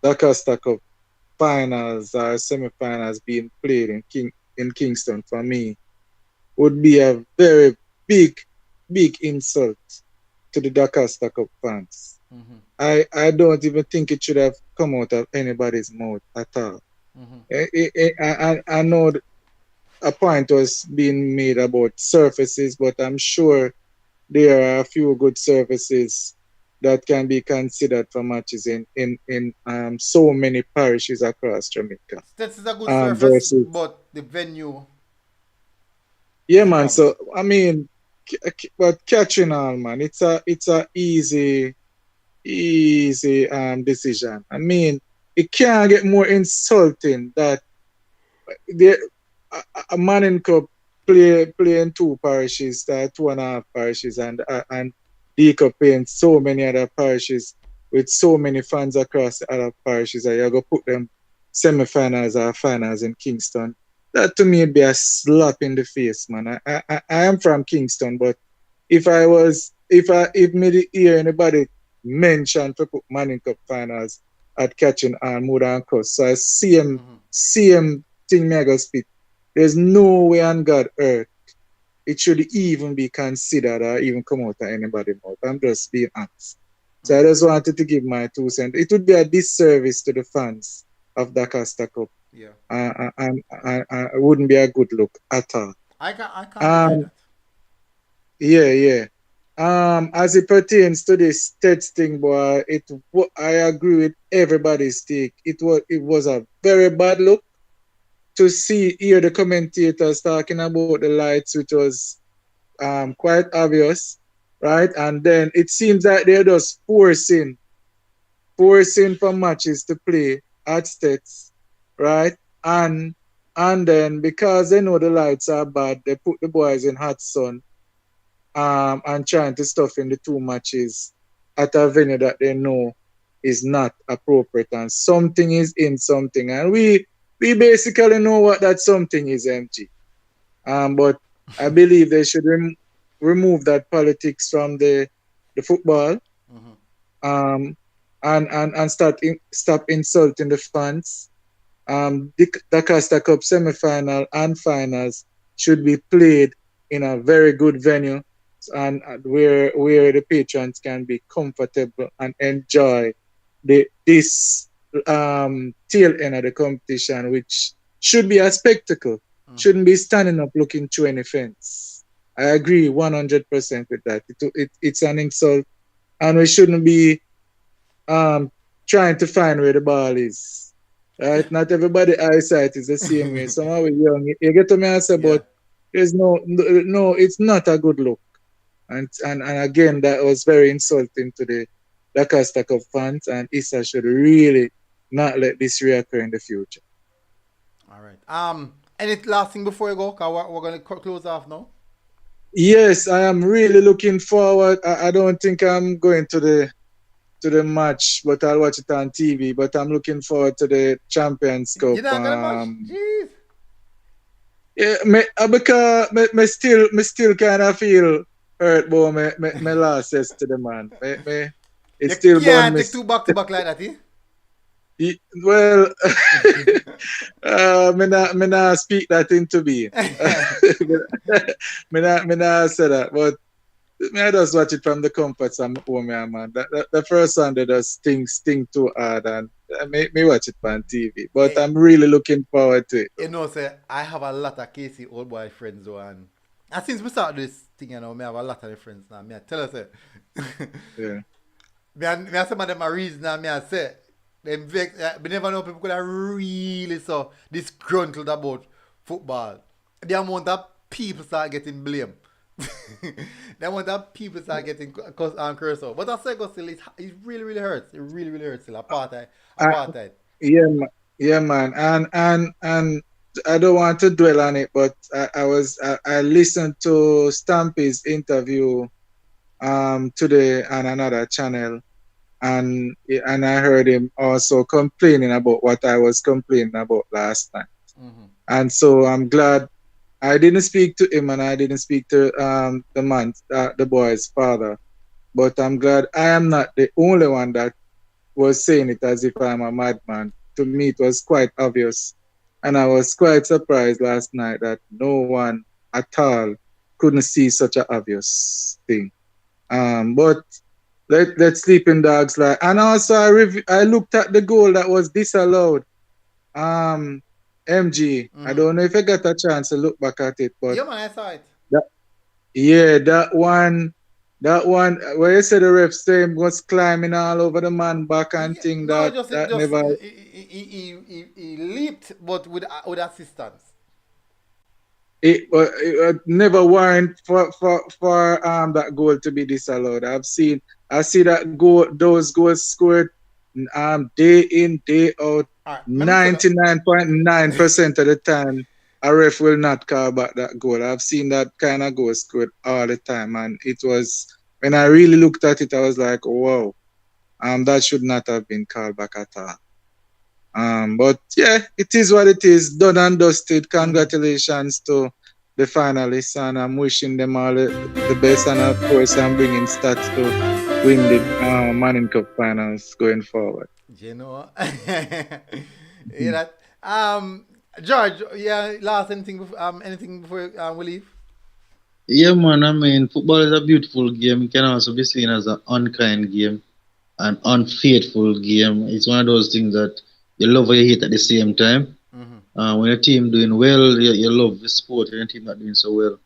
Dacosta Cup finals or semifinals being played in Kingston for me would be a very big insult to the Dacosta Cup fans. Mm-hmm. I don't even think it should have come out of anybody's mouth at all. Mm-hmm. I know a point was being made about surfaces, but I'm sure there are a few good surfaces that can be considered for matches in so many parishes across Jamaica. This is a good surface, but the venue. Yeah, man. So I mean, but catching on, man, it's a easy decision. I mean, it can't get more insulting that a Manning Cup play in two parishes, 2.5 parishes, and D Cup playing so many other parishes with so many fans across the other parishes, and you're going to put them semi-finals or finals in Kingston. That to me would be a slap in the face, man. I am from Kingston, but if me hear anybody mention to put Manning Cup finals at catching on more than cost, so I see him thing me I go spit. There's no way on God earth it should even be considered or even come out of anybody's mouth. I'm just being honest. So I just wanted to give my 2 cents. It would be a disservice to the fans of the Dacosta Cup. Yeah. And it wouldn't be a good look at all. I can't deny that. Yeah. As it pertains to this Teds thing, boy, I agree with everybody's take. It was a very bad look to hear the commentators talking about the lights, which was quite obvious, right? And then it seems like they're just forcing for matches to play at States, right? And then because they know the lights are bad, they put the boys in hot sun and trying to stuff in the 2 matches at a venue that they know is not appropriate, and something is in something. And we basically know what that something is, MG. But I believe they should remove that politics from the football, and stop insulting the fans. The Dacosta Cup semi-final and finals should be played in a very good venue, and where the patrons can be comfortable and enjoy this tail end of the competition, which should be a spectacle. Shouldn't be standing up looking through any fence. I agree 100% with that. It's an insult, and we shouldn't be trying to find where the ball is. Right? Not everybody eyesight is the same way. Some are young. You get to me and say, but there's no, it's not a good look. And again, that was very insulting to the Dacosta Cup fans, and Issa should really not let this reoccur in the future. All right. Any last thing before you go? Cause we're going to close off now. Yes, I am really looking forward. I don't think I'm going to the match, but I'll watch it on TV. But I'm looking forward to the Champions Cup. You're not going to watch? Jeez. Yeah, because me still kind of feel hurt about my losses to the man. It's you still can't take 2 back-to-back like that, eh? Well, me not speak that into being. me not say that, but I just watch it from the comforts of my home, yeah, man. The first one they just sting too hard and me watch it on TV. But Eh, I'm really looking forward to it. you know, say I have a lot of KC old boy friends though, and since we start this thing, you know, me have a lot of friends now. Me I tell us, Yeah. me some of them are reason now. Me I say them vex. We never know people could have really so disgruntled about football. The amount of people start getting blamed. The amount of people start getting cursed out. But I say, go still, it really hurts. It really hurts. Still apartheid, I, apartheid. yeah, man. And I don't want to dwell on it, but I listened to Stampy's interview today on another channel, and I heard him also complaining about what I was complaining about last night. Mm-hmm. And so I'm glad I didn't speak to him and I didn't speak to the boy's father, but I'm glad I am not the only one that was saying it as if I'm a madman. To me, it was quite obvious. And I was quite surprised last night that no one at all couldn't see such an obvious thing. But let sleeping dogs lie. And also, I looked at the goal that was disallowed. MG, I don't know if I got a chance to look back at it, but Yeah, man, I saw it. that one where you said the ref same was climbing all over the man back and thing No, that just never he leaped, but with assistance. it never warrant for that goal to be disallowed. I see that those goals scored day in, day out, All right, let me tell you. 99.9% of the time a ref will not call back that goal. I've seen that kind of goal scored all the time, and it was when I really looked at it, I was like, wow, that should not have been called back at all. But yeah, it is what it is. Done and dusted. Congratulations to the finalists, and I'm wishing them all the best. And of course, I'm bringing stats to win the Manning Cup finals going forward. You know, hear that? George, yeah, last anything before we leave? Yeah, man. I mean, football is a beautiful game. It can also be seen as an unkind game, an unfaithful game. It's one of those things that you love or you hate at the same time. When your team doing well, you love the sport. When your team not doing so well,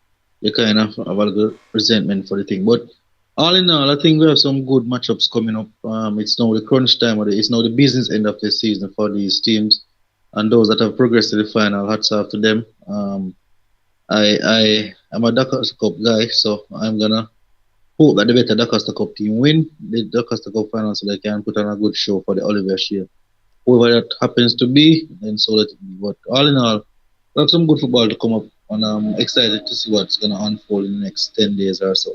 you kind of have a little resentment for the thing. But all in all, I think we have some good matchups coming up. It's now the crunch time, it's now the business end of the season for these teams, and those that have progressed to the final. Hats off to them. I'm a Dacosta Cup guy, so I'm gonna hope that the better Dacosta Cup team win the Dacosta Cup final so they can put on a good show for the Oliver Share. Whoever that happens to be, then so let it be. But all in all, we have some good football to come up, and I'm excited to see what's gonna unfold in the next 10 days or so.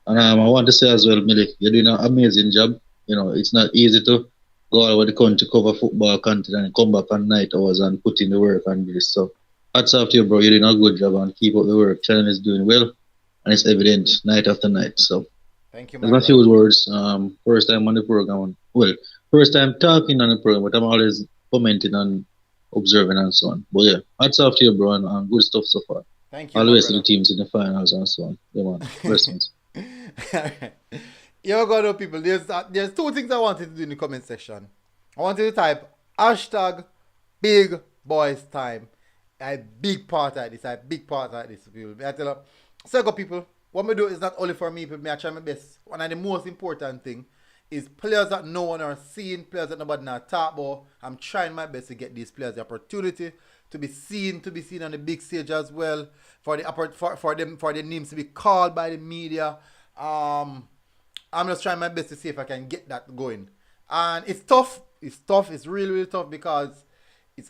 And I want to say as well, Milik, you're doing an amazing job. You know, it's not easy to go all over the country, cover football content, and come back on night hours and put in the work and this. So, hats off to you, bro. You're doing a good job and keep up the work. Channel is doing well, and it's evident night after night. So, Thank you, there's my a few words. First time on the program. Well, first time talking on the program, but I'm always commenting and observing and so on. But yeah, hats off to you, bro, and good stuff so far. Thank you, All my the rest of brother. the teams in the finals and so on. Yeah, man. Blessings. You go to people. There's two things I wanted to do in the comment section. I wanted to type hashtag big boys time. A big part of this. A big part of this. People. I tell you, so go people. What I do is not only for me, but I try my best. One of the most important thing is players that no one are seeing, players that nobody not talk about. I'm trying my best to get these players the opportunity to be seen on the big stage as well. For the names to be called by the media. I'm just trying my best to see if I can get that going. And it's tough. It's really tough because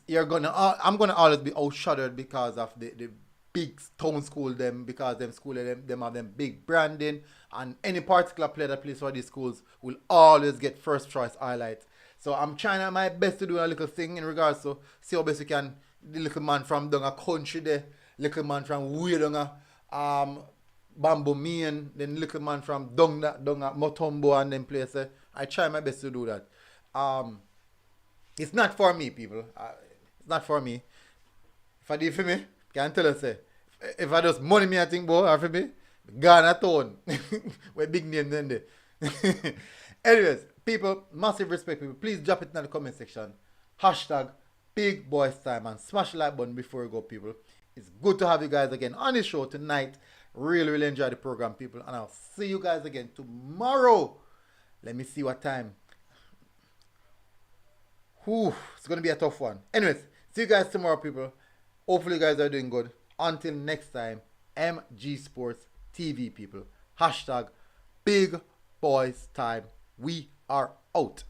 I'm gonna always be outshadowed because of the big town school them, because them school them have them big branding, and any particular player that plays for these schools will always get first choice highlight. So I'm trying my best to do a little thing in regards to see how best we can. The little man from down a country there, little man from way down a Bamboo Main, then little man from down at Motombo and them places. I try my best to do that. It's not for me, people. It's not for me. If I do it for me, can tell us, if I just money me, I think, boy, or for me, Ghana Town. We're big name then there. Anyways, people, massive respect, people. Please drop it in the comment section. Hashtag Big Boys Time and smash the like button before you go, people. It's good to have you guys again on the show tonight. Really, really enjoy the program, people. And I'll see you guys again tomorrow. Let me see what time. Whew, it's going to be a tough one. Anyways, see you guys tomorrow, people. Hopefully you guys are doing good. Until next time, MG Sports TV, people. Hashtag Big Boys Time. We are out.